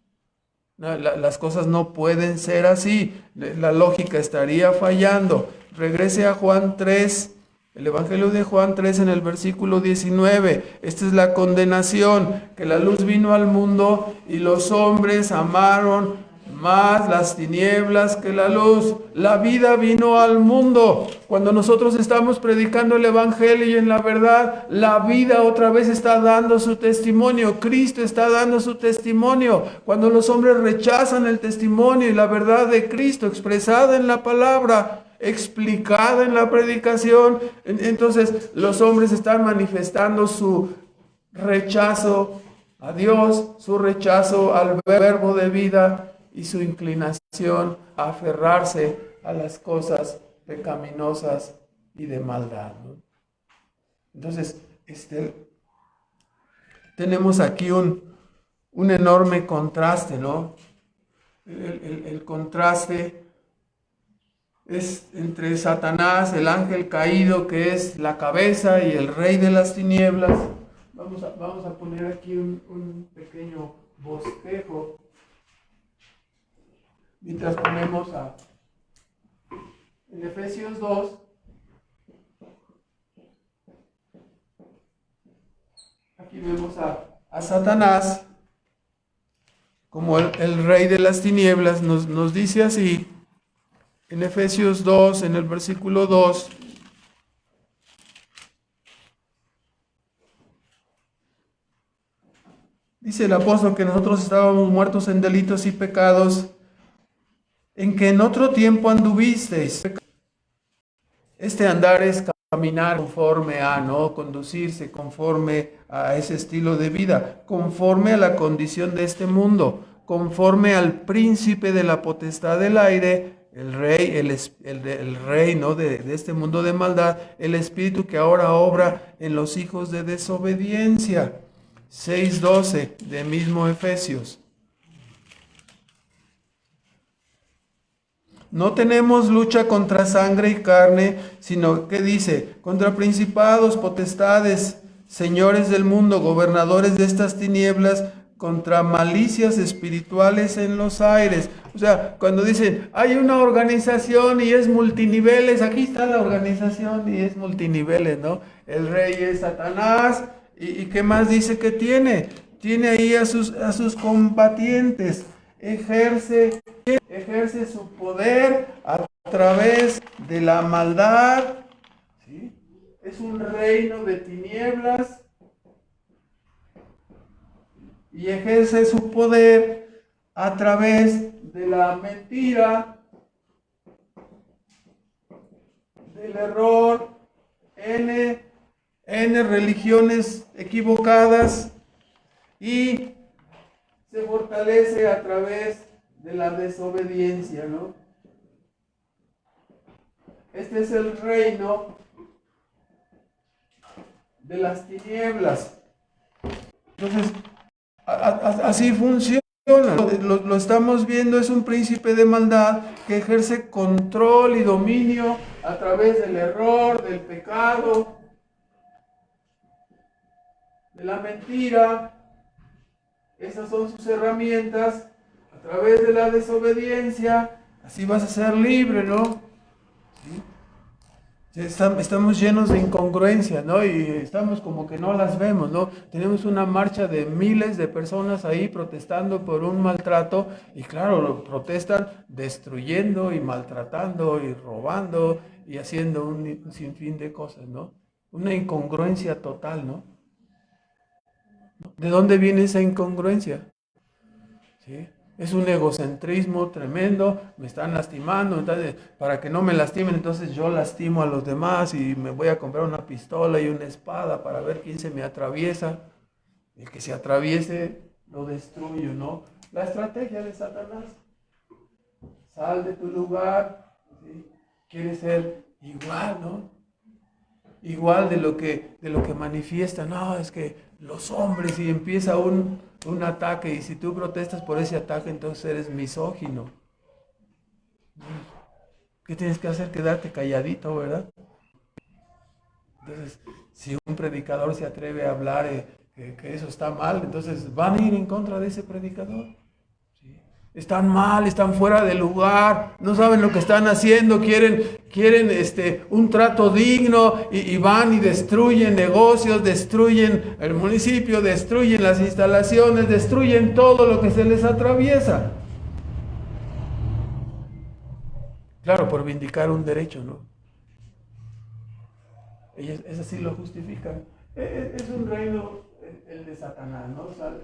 No, las cosas no pueden ser así, la lógica estaría fallando. Regrese a Juan 3, el Evangelio de Juan 3 en el versículo 19. Esta es la condenación, que la luz vino al mundo y los hombres amaron más las tinieblas que la luz. La vida vino al mundo. Cuando nosotros estamos predicando el Evangelio y en la verdad, la vida otra vez está dando su testimonio. Cristo está dando su testimonio. Cuando los hombres rechazan el testimonio y la verdad de Cristo expresada en la palabra, explicada en la predicación, entonces los hombres están manifestando su rechazo a Dios, su rechazo al verbo de vida y su inclinación a aferrarse a las cosas pecaminosas y de maldad, ¿no? Entonces, tenemos aquí un enorme contraste, ¿no? El contraste es entre Satanás, el ángel caído, que es la cabeza, y el rey de las tinieblas. Vamos a poner aquí un pequeño bosquejo mientras ponemos en Efesios 2. Aquí vemos a Satanás como el rey de las tinieblas. Nos dice así en Efesios 2, en el versículo 2. Dice el apóstol que nosotros estábamos muertos en delitos y pecados, en que en otro tiempo anduvisteis. Este andar es caminar conforme a, ¿no? Conducirse conforme a ese estilo de vida, conforme a la condición de este mundo, conforme al príncipe de la potestad del aire, el rey, el reino de este mundo de maldad, el espíritu que ahora obra en los hijos de desobediencia. 6:12 de mismo Efesios. No tenemos lucha contra sangre y carne, sino que dice, contra principados, potestades, señores del mundo, gobernadores de estas tinieblas, contra malicias espirituales en los aires. O sea, cuando dicen, hay una organización y es multiniveles, aquí está la organización y es multiniveles, ¿no? El rey es Satanás. ¿Y qué más dice que tiene? Tiene ahí a sus combatientes. Ejerce su poder a través de la maldad. ¿Sí? Es un reino de tinieblas. Y ejerce su poder a través de la mentira, del error, N religiones equivocadas, y se fortalece a través de la desobediencia, ¿no? Este es el reino de las tinieblas. Entonces, así funciona. Lo estamos viendo, es un príncipe de maldad que ejerce control y dominio a través del error, del pecado, de la mentira. Esas son sus herramientas. A través de la desobediencia, así vas a ser libre, ¿no? ¿Sí? Estamos llenos de incongruencia, ¿no? Y estamos como que no las vemos, ¿no? Tenemos una marcha de miles de personas ahí protestando por un maltrato, y claro, lo protestan destruyendo y maltratando y robando y haciendo un sinfín de cosas, ¿no? Una incongruencia total, ¿no? ¿De dónde viene esa incongruencia? ¿Sí? Es un egocentrismo tremendo. Me están lastimando, entonces, para que no me lastimen, entonces yo lastimo a los demás y me voy a comprar una pistola y una espada para ver quién se me atraviesa. El que se atraviese lo destruyo, ¿no? La estrategia de Satanás. Sal de tu lugar, ¿sí? Quieres ser igual, ¿no? Igual de lo que manifiesta. No, es que los hombres, y empieza un ataque, y si tú protestas por ese ataque, entonces eres misógino. ¿Qué tienes que hacer? Quedarte calladito, ¿verdad? Entonces, si un predicador se atreve a hablar que eso está mal, entonces van a ir en contra de ese predicador. ¿Sí? Están mal, están fuera de lugar, no saben lo que están haciendo, quieren un trato digno, y van y destruyen negocios, destruyen el municipio, destruyen las instalaciones, destruyen todo lo que se les atraviesa. Claro, por vindicar un derecho, ¿no? Ellos, eso sí lo justifican. Es un reino, el de Satanás, ¿no? O sea,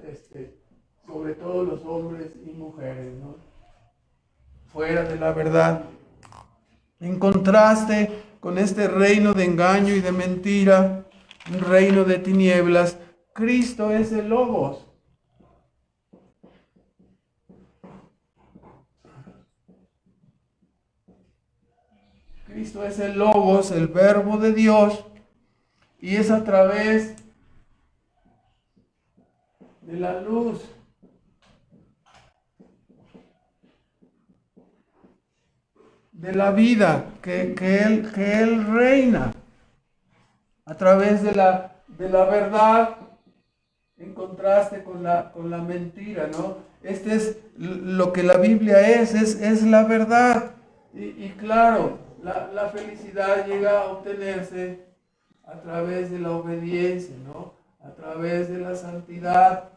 sobre todo los hombres y mujeres, ¿no? Fuera de la verdad. En contraste con este reino de engaño y de mentira, un reino de tinieblas, Cristo es el Logos. Cristo es el Logos, el Verbo de Dios, y es a través de la luz de la vida que él reina, a través de la verdad, en contraste con la mentira, ¿no? Este es lo que la Biblia es la verdad. Y claro, la felicidad llega a obtenerse a través de la obediencia, ¿no? A través de la santidad.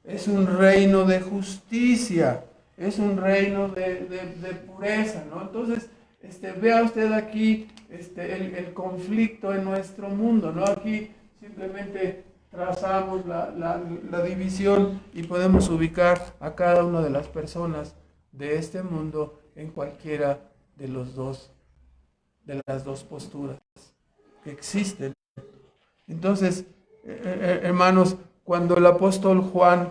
Es un reino de justicia, es un reino de pureza, ¿no? Entonces, vea usted aquí el conflicto en nuestro mundo, ¿no? Aquí simplemente trazamos la división y podemos ubicar a cada una de las personas de este mundo en cualquiera de las dos posturas que existen. Entonces, hermanos, cuando el apóstol Juan,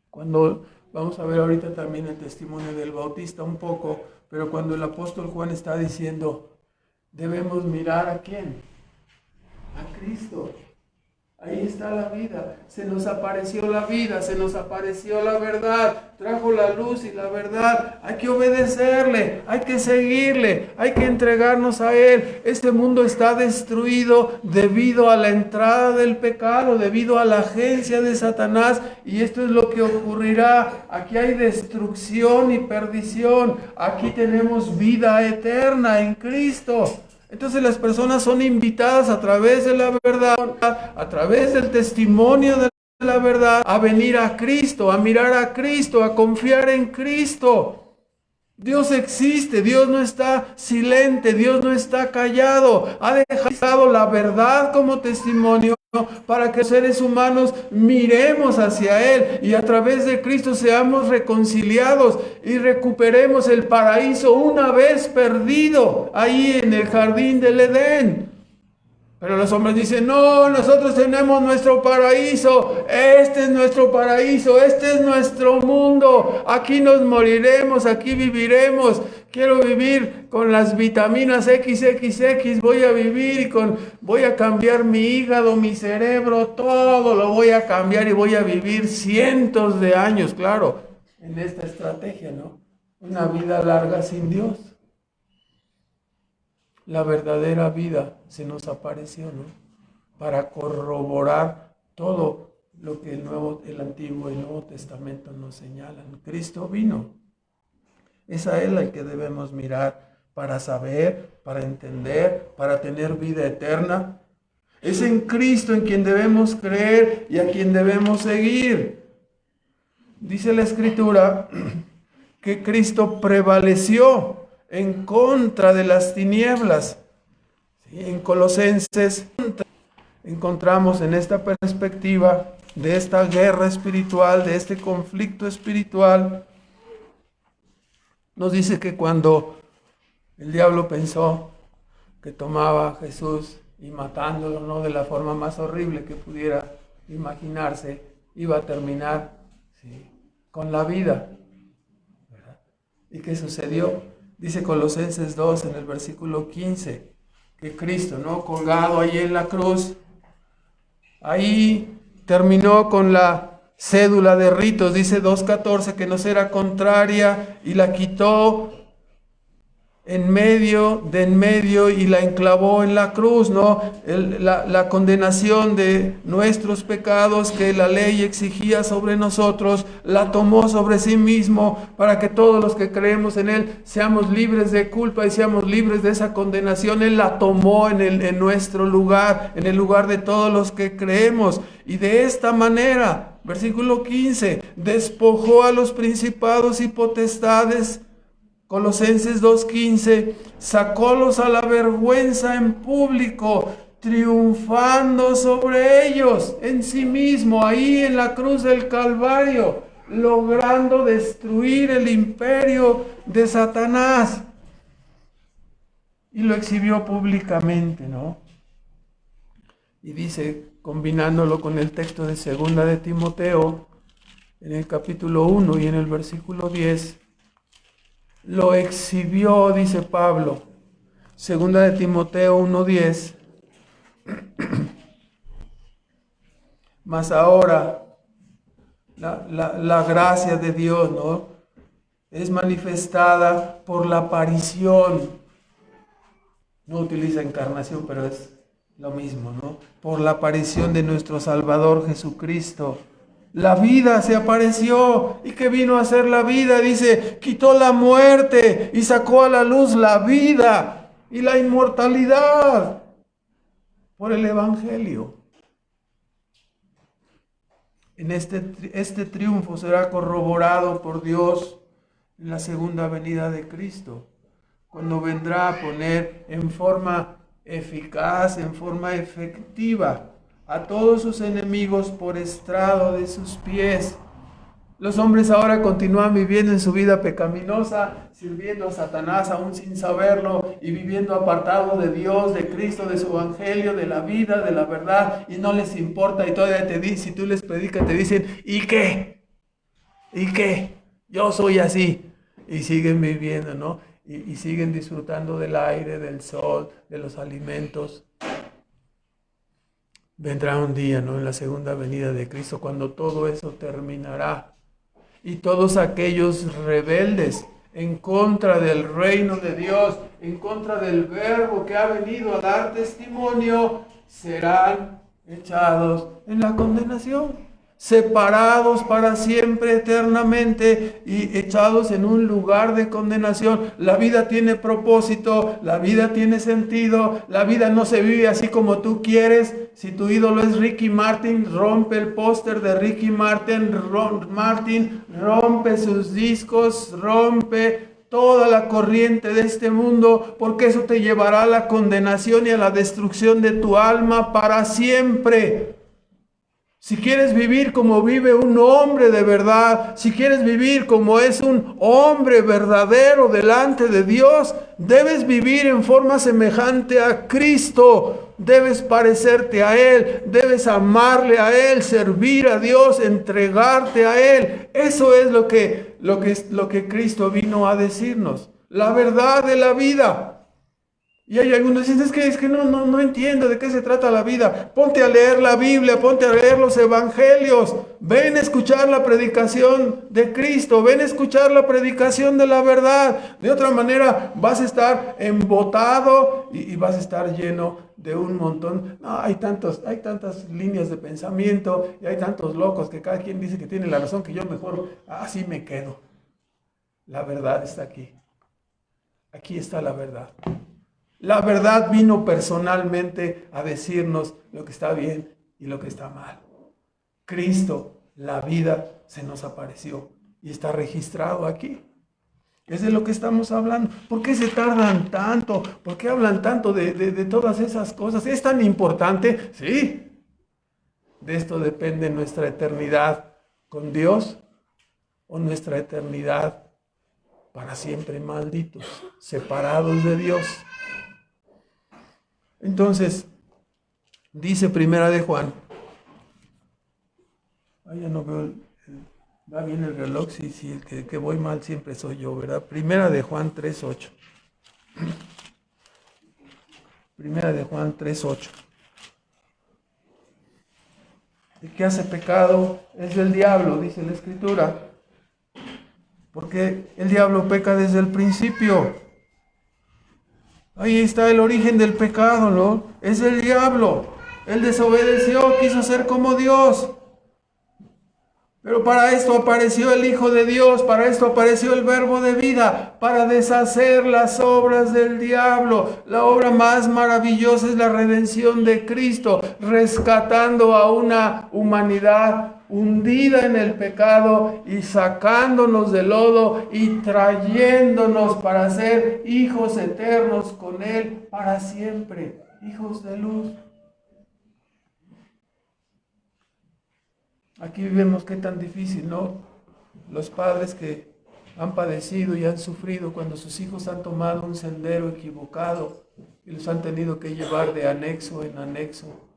cuando vamos a ver ahorita también el testimonio del Bautista un poco, pero cuando el apóstol Juan está diciendo, debemos mirar ¿a quién? A Cristo. Ahí está la vida, se nos apareció la vida, se nos apareció la verdad, trajo la luz y la verdad. Hay que obedecerle, hay que seguirle, hay que entregarnos a Él. Este mundo está destruido debido a la entrada del pecado, debido a la agencia de Satanás, y esto es lo que ocurrirá. Aquí hay destrucción y perdición, aquí tenemos vida eterna en Cristo. Entonces las personas son invitadas a través de la verdad, a través del testimonio de la verdad, a venir a Cristo, a mirar a Cristo, a confiar en Cristo. Dios existe, Dios no está silente, Dios no está callado. Ha dejado la verdad como testimonio para que los seres humanos miremos hacia Él y a través de Cristo seamos reconciliados y recuperemos el paraíso una vez perdido ahí en el jardín del Edén. Pero los hombres dicen, no, nosotros tenemos nuestro paraíso, este es nuestro paraíso, este es nuestro mundo, aquí nos moriremos, aquí viviremos, quiero vivir con las vitaminas XXX, voy a vivir y voy a cambiar mi hígado, mi cerebro, todo lo voy a cambiar y voy a vivir cientos de años, claro, en esta estrategia, ¿no? Una vida larga sin Dios. La verdadera vida se nos apareció, ¿no? Para corroborar todo lo que el Antiguo y el Nuevo Testamento nos señalan. Cristo vino. Es a Él al que debemos mirar para saber, para entender, para tener vida eterna. Es en Cristo en quien debemos creer y a quien debemos seguir. Dice la Escritura que Cristo prevaleció en contra de las tinieblas. ¿Sí? En Colosenses encontramos en esta perspectiva de esta guerra espiritual, de este conflicto espiritual, nos dice que cuando el diablo pensó que tomaba a Jesús y matándolo, ¿no?, de la forma más horrible que pudiera imaginarse, iba a terminar, ¿sí?, con la vida, ¿verdad? ¿Y qué sucedió? Dice Colosenses 2 en el versículo 15, que Cristo, ¿no?, colgado ahí en la cruz, ahí terminó con la cédula de ritos, dice 2:14, que nos era contraria y la quitó en medio y la enclavó en la cruz, ¿no? La condenación de nuestros pecados que la ley exigía sobre nosotros, la tomó sobre sí mismo para que todos los que creemos en Él seamos libres de culpa y seamos libres de esa condenación. Él la tomó en nuestro lugar, en el lugar de todos los que creemos. Y de esta manera, versículo 15, despojó a los principados y potestades Colosenses 2:15, sacólos a la vergüenza en público, triunfando sobre ellos en sí mismo, ahí en la cruz del Calvario, logrando destruir el imperio de Satanás. Y lo exhibió públicamente, ¿no? Y dice, combinándolo con el texto de 2 de Timoteo, en el capítulo 1 y en el versículo 10, lo exhibió, dice Pablo, 2 de Timoteo 1:10, mas ahora la gracia de Dios, ¿no?, es manifestada por la aparición, no utiliza encarnación, pero es lo mismo, ¿no?, por la aparición de nuestro Salvador Jesucristo. La vida se apareció. ¿Y qué vino a hacer la vida? Dice, quitó la muerte y sacó a la luz la vida y la inmortalidad por el Evangelio. En este triunfo será corroborado por Dios en la segunda venida de Cristo, cuando vendrá a poner en forma eficaz, en forma efectiva, a todos sus enemigos por estrado de sus pies. Los hombres ahora continúan viviendo en su vida pecaminosa, sirviendo a Satanás aún sin saberlo y viviendo apartados de Dios, de Cristo, de su evangelio, de la vida, de la verdad, y no les importa. Y todavía te dicen, si tú les predicas, te dicen, ¿y qué? ¿Y qué? Yo soy así. Y siguen viviendo, ¿no? Y siguen disfrutando del aire, del sol, de los alimentos. Vendrá un día, ¿no?, en la segunda venida de Cristo, cuando todo eso terminará. Y todos aquellos rebeldes en contra del reino de Dios, en contra del Verbo que ha venido a dar testimonio, serán echados en la condenación, separados para siempre, eternamente, y echados en un lugar de condenación. La vida tiene propósito, la vida tiene sentido, la vida no se vive así como tú quieres. Si tu ídolo es Ricky Martin, rompe el póster de Ricky Martin, rompe sus discos, rompe toda la corriente de este mundo, porque eso te llevará a la condenación y a la destrucción de tu alma para siempre. Si quieres vivir como vive un hombre de verdad, si quieres vivir como es un hombre verdadero delante de Dios, debes vivir en forma semejante a Cristo. Debes parecerte a Él, debes amarle a Él, servir a Dios, entregarte a Él. Eso es lo que Cristo vino a decirnos, la verdad de la vida. Y hay algunos que dicen, es que no entiendo de qué se trata la vida. Ponte a leer la Biblia, ponte a leer los evangelios. Ven a escuchar la predicación de Cristo, ven a escuchar la predicación de la verdad. De otra manera vas a estar embotado y vas a estar lleno de un montón. No, hay tantas líneas de pensamiento y hay tantos locos que cada quien dice que tiene la razón, que yo mejor así me quedo. La verdad está aquí. Aquí está la verdad. La verdad vino personalmente a decirnos lo que está bien y lo que está mal. Cristo, la vida, se nos apareció y está registrado aquí. Es de lo que estamos hablando. ¿Por qué se tardan tanto? ¿Por qué hablan tanto de todas esas cosas? ¿Es tan importante? Sí. De esto depende nuestra eternidad con Dios o nuestra eternidad para siempre malditos, separados de Dios. Entonces, dice Primera de Juan. Ya no veo, va bien el reloj, sí, el que voy mal siempre soy yo, ¿verdad? Primera de Juan 3:8. Primera de Juan 3:8. El que hace pecado es el diablo, dice la Escritura. Porque el diablo peca desde el principio. Ahí está el origen del pecado, ¿no? Es el diablo. Él desobedeció, quiso ser como Dios. Pero para esto apareció el Hijo de Dios, para esto apareció el Verbo de vida, para deshacer las obras del diablo. La obra más maravillosa es la redención de Cristo, rescatando a una humanidad hundida en el pecado y sacándonos del lodo y trayéndonos para ser hijos eternos con Él para siempre, hijos de luz. Aquí vemos qué tan difícil, ¿no? Los padres que han padecido y han sufrido cuando sus hijos han tomado un sendero equivocado y los han tenido que llevar de anexo en anexo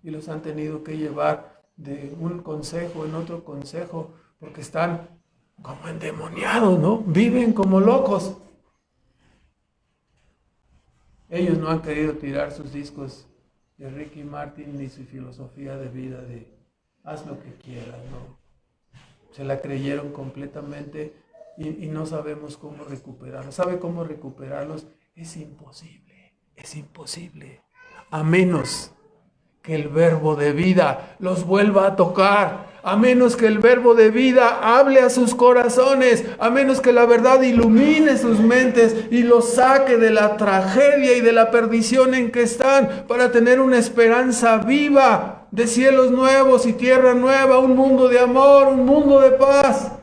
y los han tenido que llevar de un consejo en otro consejo porque están como endemoniados, ¿no? Viven como locos. Ellos no han querido tirar sus discos de Ricky Martin ni su filosofía de vida de haz lo que quieras, ¿no? Se la creyeron completamente y no sabemos cómo recuperarlos. ¿Sabe cómo recuperarlos? Es imposible, es imposible. A menos que el Verbo de vida los vuelva a tocar, a menos que el Verbo de vida hable a sus corazones, a menos que la verdad ilumine sus mentes y los saque de la tragedia y de la perdición en que están, para tener una esperanza viva de cielos nuevos y tierra nueva, un mundo de amor, un mundo de paz.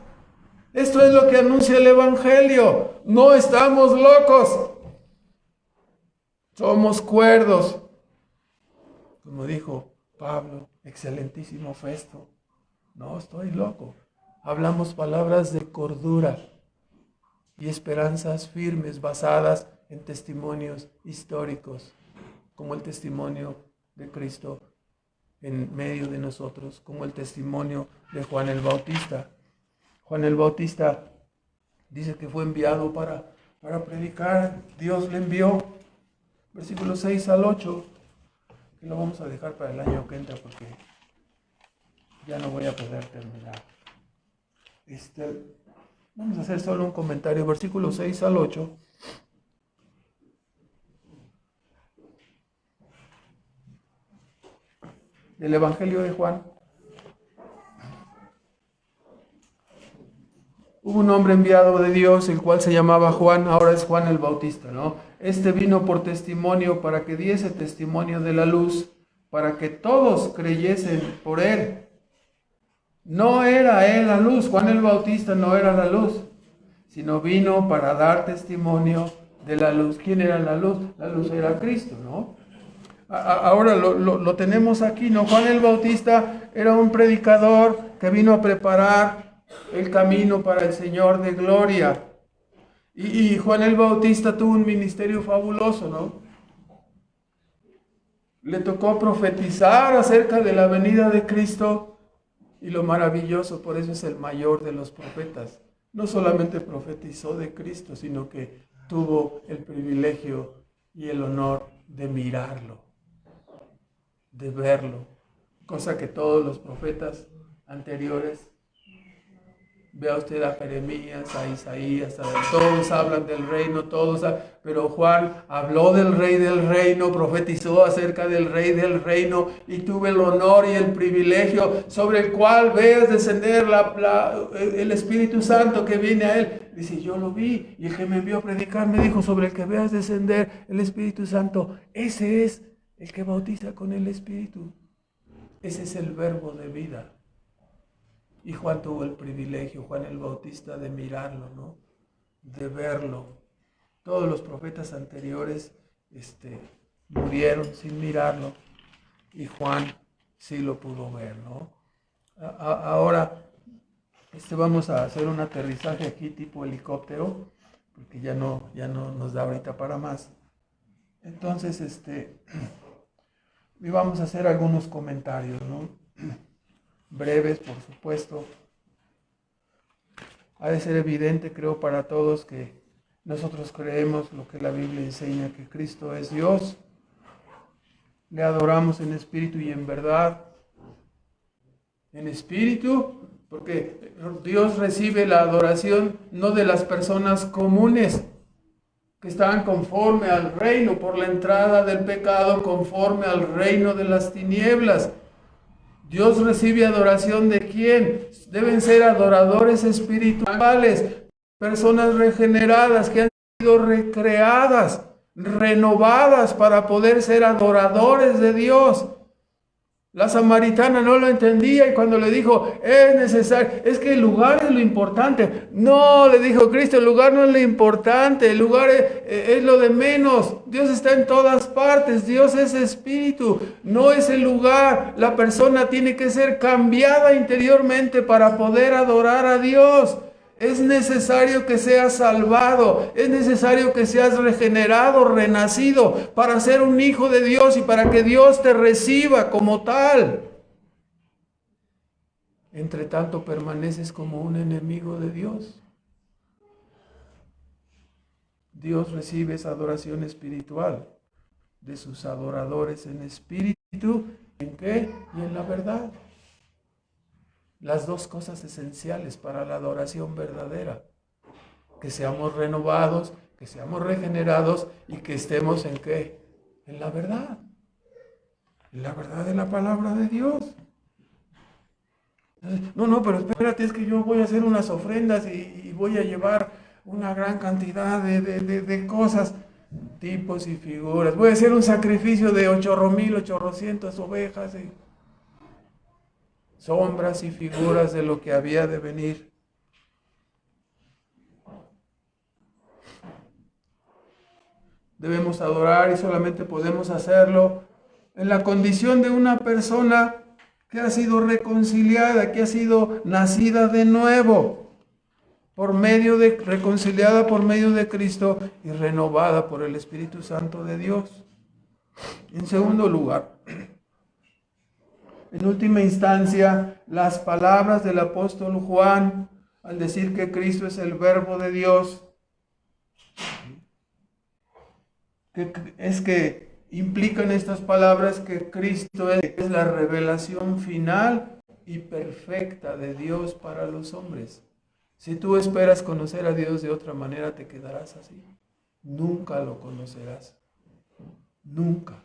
Esto es lo que anuncia el Evangelio. No estamos locos, somos cuerdos. Como dijo Pablo, excelentísimo Festo, no estoy loco. Hablamos palabras de cordura y esperanzas firmes basadas en testimonios históricos, como el testimonio de Cristo en medio de nosotros, como el testimonio de Juan el Bautista. Juan el Bautista dice que fue enviado para predicar. Dios le envió. Versículos 6 al 8. Y lo vamos a dejar para el año que entra porque ya no voy a poder terminar. Vamos a hacer solo un comentario. Versículos 6 al 8. Del Evangelio de Juan. Hubo un hombre enviado de Dios, el cual se llamaba Juan, ahora es Juan el Bautista, ¿no? Este vino por testimonio, para que diese testimonio de la luz, para que todos creyesen por él. No era él la luz, Juan el Bautista no era la luz, sino vino para dar testimonio de la luz. ¿Quién era la luz? La luz era Cristo, ¿no? Ahora lo tenemos aquí, ¿no? Juan el Bautista era un predicador que vino a preparar el camino para el Señor de gloria. Y Juan el Bautista tuvo un ministerio fabuloso, ¿no? Le tocó profetizar acerca de la venida de Cristo y lo maravilloso, por eso es el mayor de los profetas. No solamente profetizó de Cristo, sino que tuvo el privilegio y el honor de mirarlo, de verlo, cosa que todos los profetas anteriores, vea usted a Jeremías, a Isaías, todos hablan del reino, pero Juan habló del rey del reino, profetizó acerca del rey del reino y tuve el honor y el privilegio sobre el cual veas descender el Espíritu Santo que viene a él. Dice, yo lo vi y el que me envió a predicar me dijo, sobre el que veas descender el Espíritu Santo, ese es el que bautiza con el Espíritu. Ese es el Verbo de vida. Y Juan tuvo el privilegio, Juan el Bautista, de mirarlo, ¿no? De verlo. Todos los profetas anteriores murieron sin mirarlo. Y Juan sí lo pudo ver, ¿no? Ahora vamos a hacer un aterrizaje aquí tipo helicóptero, porque ya no nos da ahorita para más. Entonces, y vamos a hacer algunos comentarios, ¿no? Breves, por supuesto. Ha de ser evidente, creo, para todos que nosotros creemos lo que la Biblia enseña, que Cristo es Dios. Le adoramos en espíritu y en verdad. En espíritu, porque Dios recibe la adoración no de las personas comunes que están conforme al reino por la entrada del pecado, conforme al reino de las tinieblas. Dios recibe adoración ¿de quién? Deben ser adoradores espirituales, personas regeneradas que han sido recreadas, renovadas para poder ser adoradores de Dios. La samaritana no lo entendía y cuando le dijo, es necesario, es que el lugar es lo importante. No, le dijo Cristo, el lugar no es lo importante, el lugar es lo de menos. Dios está en todas partes, Dios es espíritu, no es el lugar. La persona tiene que ser cambiada interiormente para poder adorar a Dios. Es necesario que seas salvado, es necesario que seas regenerado, renacido, para ser un hijo de Dios y para que Dios te reciba como tal. Entre tanto permaneces como un enemigo de Dios. Dios recibe esa adoración espiritual de sus adoradores en espíritu, ¿en qué? Y en la verdad. Las dos cosas esenciales para la adoración verdadera. Que seamos renovados, que seamos regenerados y que estemos ¿en qué? En la verdad. En la verdad de la palabra de Dios. No, pero espérate, es que yo voy a hacer unas ofrendas y voy a llevar una gran cantidad de cosas, tipos y figuras. Voy a hacer un sacrificio de 8,800 ovejas y sombras y figuras de lo que había de venir. Debemos adorar y solamente podemos hacerlo en la condición de una persona que ha sido reconciliada, que ha sido nacida de nuevo, reconciliada por medio de Cristo y renovada por el Espíritu Santo de Dios. En segundo lugar, en última instancia, las palabras del apóstol Juan, al decir que Cristo es el Verbo de Dios, que implican estas palabras que Cristo es la revelación final y perfecta de Dios para los hombres. Si tú esperas conocer a Dios de otra manera, te quedarás así. Nunca lo conocerás. Nunca.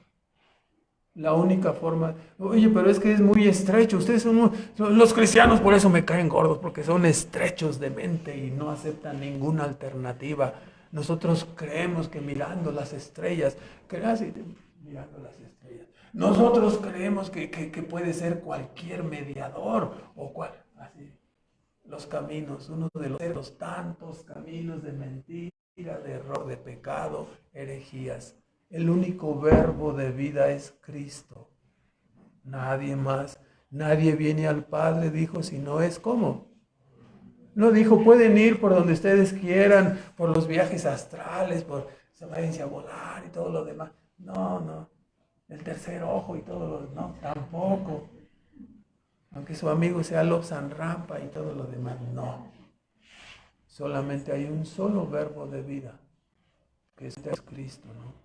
La única forma, oye, pero es que es muy estrecho. Ustedes son los cristianos, por eso me caen gordos, porque son estrechos de mente y no aceptan ninguna alternativa. Nosotros creemos que mirando las estrellas, mirando las estrellas. Nosotros creemos que puede ser cualquier mediador o así. Los caminos, uno de los tantos caminos de mentira, de error, de pecado, herejías. El único verbo de vida es Cristo. Nadie más. Nadie viene al Padre, dijo, si no es ¿cómo? No dijo, pueden ir por donde ustedes quieran, por los viajes astrales, se vayan a volar y todo lo demás. No. El tercer ojo y todo lo demás, no, tampoco. Aunque su amigo sea Lobsang Rampa y todo lo demás, no. Solamente hay un solo verbo de vida, que es Cristo, ¿no?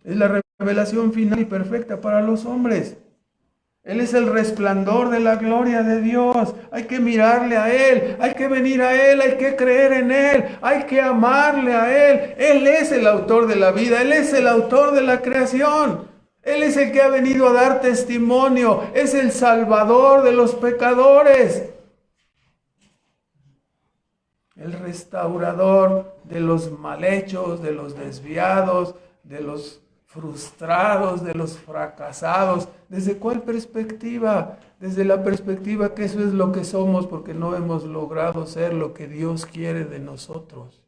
Es la revelación final y perfecta para los hombres. Él es el resplandor de la gloria de Dios. Hay que mirarle a Él, hay que venir a Él, hay que creer en Él, hay que amarle a Él. Él es el autor de la vida, Él es el autor de la creación. Él es el que ha venido a dar testimonio, es el salvador de los pecadores. El restaurador de los mal hechos, de los desviados, de los frustrados, de los fracasados. ¿Desde cuál perspectiva? Desde la perspectiva que eso es lo que somos porque no hemos logrado ser lo que Dios quiere de nosotros.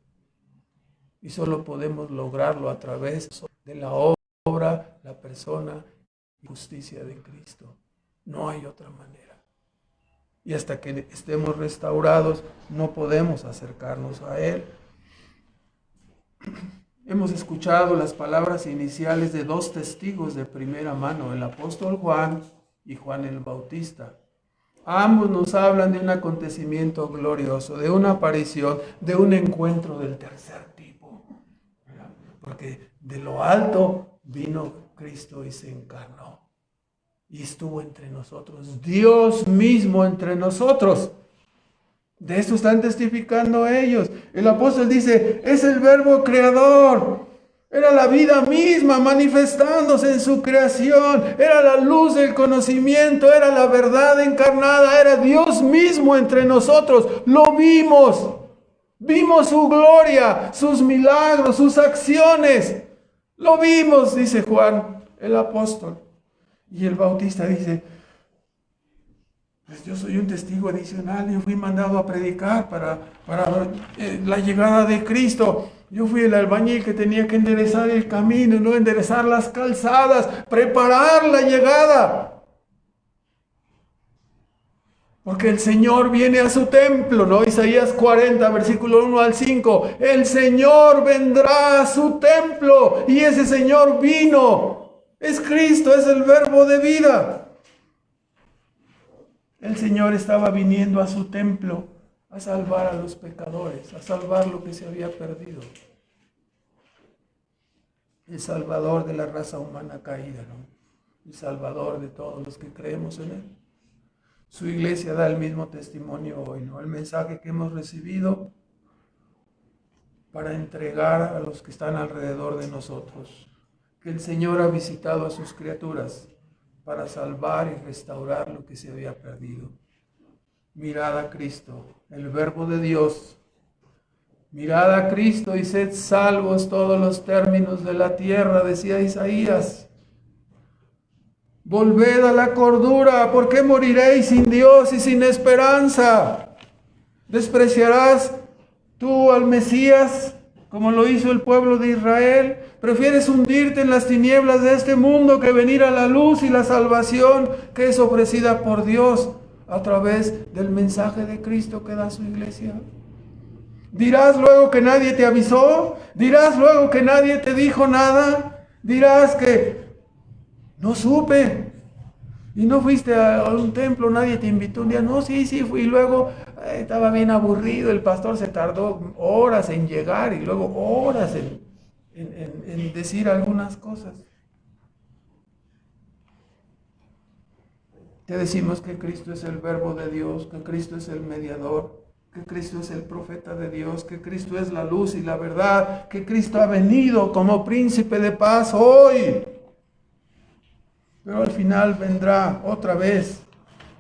Y solo podemos lograrlo a través de la obra, la persona y justicia de Cristo. No hay otra manera. Y hasta que estemos restaurados, no podemos acercarnos a Él. Hemos escuchado las palabras iniciales de dos testigos de primera mano, el apóstol Juan y Juan el Bautista. Ambos nos hablan de un acontecimiento glorioso, de una aparición, de un encuentro del tercer tipo. Porque de lo alto vino Cristo y se encarnó. Y estuvo entre nosotros, Dios mismo entre nosotros. De eso están testificando ellos. El apóstol dice, es el verbo creador. Era la vida misma manifestándose en su creación. Era la luz del conocimiento, era la verdad encarnada, era Dios mismo entre nosotros. Lo vimos. Vimos su gloria, sus milagros, sus acciones. Lo vimos, dice Juan, el apóstol. Y el Bautista dice, pues yo soy un testigo adicional. Yo fui mandado a predicar para la llegada de Cristo. Yo fui el albañil que tenía que enderezar el camino, no enderezar las calzadas, preparar la llegada. Porque el Señor viene a su templo, ¿no? Isaías 40, versículo 1 al 5. El Señor vendrá a su templo y ese Señor vino. Es Cristo, es el verbo de vida. El Señor estaba viniendo a su templo a salvar a los pecadores, a salvar lo que se había perdido. El Salvador de la raza humana caída, ¿no? El Salvador de todos los que creemos en Él. Su iglesia da el mismo testimonio hoy, ¿no? El mensaje que hemos recibido para entregar a los que están alrededor de nosotros. Que el Señor ha visitado a sus criaturas para salvar y restaurar lo que se había perdido. Mirad a Cristo, el Verbo de Dios. Mirad a Cristo y sed salvos todos los términos de la tierra, decía Isaías. Volved a la cordura, ¿por qué moriréis sin Dios y sin esperanza? ¿Despreciarás tú al Mesías como lo hizo el pueblo de Israel? ¿Prefieres hundirte en las tinieblas de este mundo que venir a la luz y la salvación que es ofrecida por Dios a través del mensaje de Cristo que da su iglesia? ¿Dirás luego que nadie te avisó? ¿Dirás luego que nadie te dijo nada? ¿Dirás que no supe? Y no fuiste a un templo, nadie te invitó un día. No, sí fui. Y luego estaba bien aburrido. El pastor se tardó horas en llegar y luego horas en decir algunas cosas. Te decimos que Cristo es el Verbo de Dios, que Cristo es el mediador, que Cristo es el profeta de Dios, que Cristo es la luz y la verdad, que Cristo ha venido como príncipe de paz hoy. Pero al final vendrá otra vez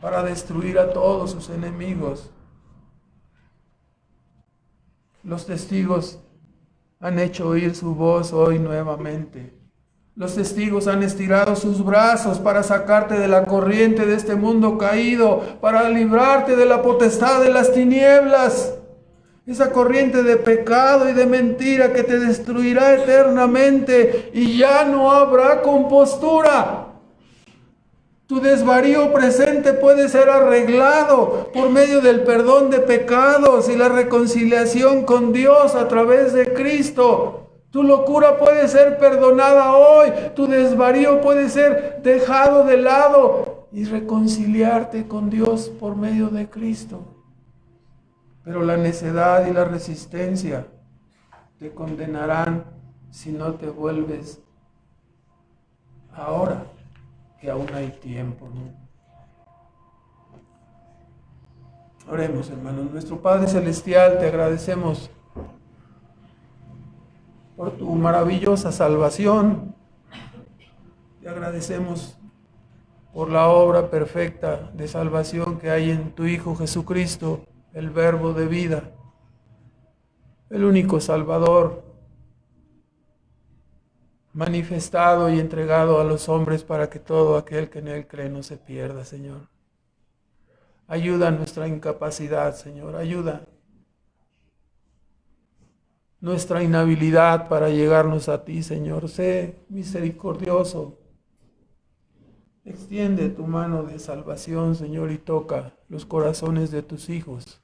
para destruir a todos sus enemigos. Los testigos han hecho oír su voz hoy nuevamente. Los testigos han estirado sus brazos para sacarte de la corriente de este mundo caído, para librarte de la potestad de las tinieblas. Esa corriente de pecado y de mentira que te destruirá eternamente y ya no habrá compostura. Tu desvarío presente puede ser arreglado por medio del perdón de pecados y la reconciliación con Dios a través de Cristo. Tu locura puede ser perdonada hoy. Tu desvarío puede ser dejado de lado y reconciliarte con Dios por medio de Cristo. Pero la necedad y la resistencia te condenarán si no te vuelves ahora, que aún hay tiempo, ¿no? Oremos, hermanos. Nuestro Padre Celestial, te agradecemos por tu maravillosa salvación. Te agradecemos por la obra perfecta de salvación que hay en tu Hijo Jesucristo, el Verbo de vida, el único Salvador, manifestado y entregado a los hombres para que todo aquel que en Él cree no se pierda, Señor. Ayuda a nuestra incapacidad, Señor. Ayuda nuestra inhabilidad para llegarnos a ti, Señor. Sé misericordioso. Extiende tu mano de salvación, Señor, y toca los corazones de tus hijos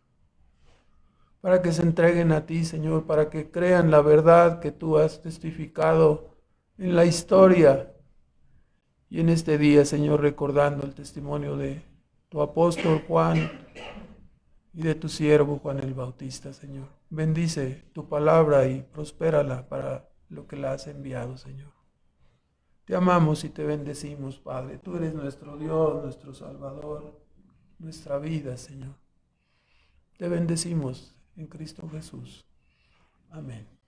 para que se entreguen a ti, Señor, para que crean la verdad que tú has testificado en la historia y en este día, Señor, recordando el testimonio de tu apóstol Juan y de tu siervo Juan el Bautista, Señor. Bendice tu palabra y prospérala para lo que la has enviado, Señor. Te amamos y te bendecimos, Padre. Tú eres nuestro Dios, nuestro Salvador, nuestra vida, Señor. Te bendecimos en Cristo Jesús. Amén.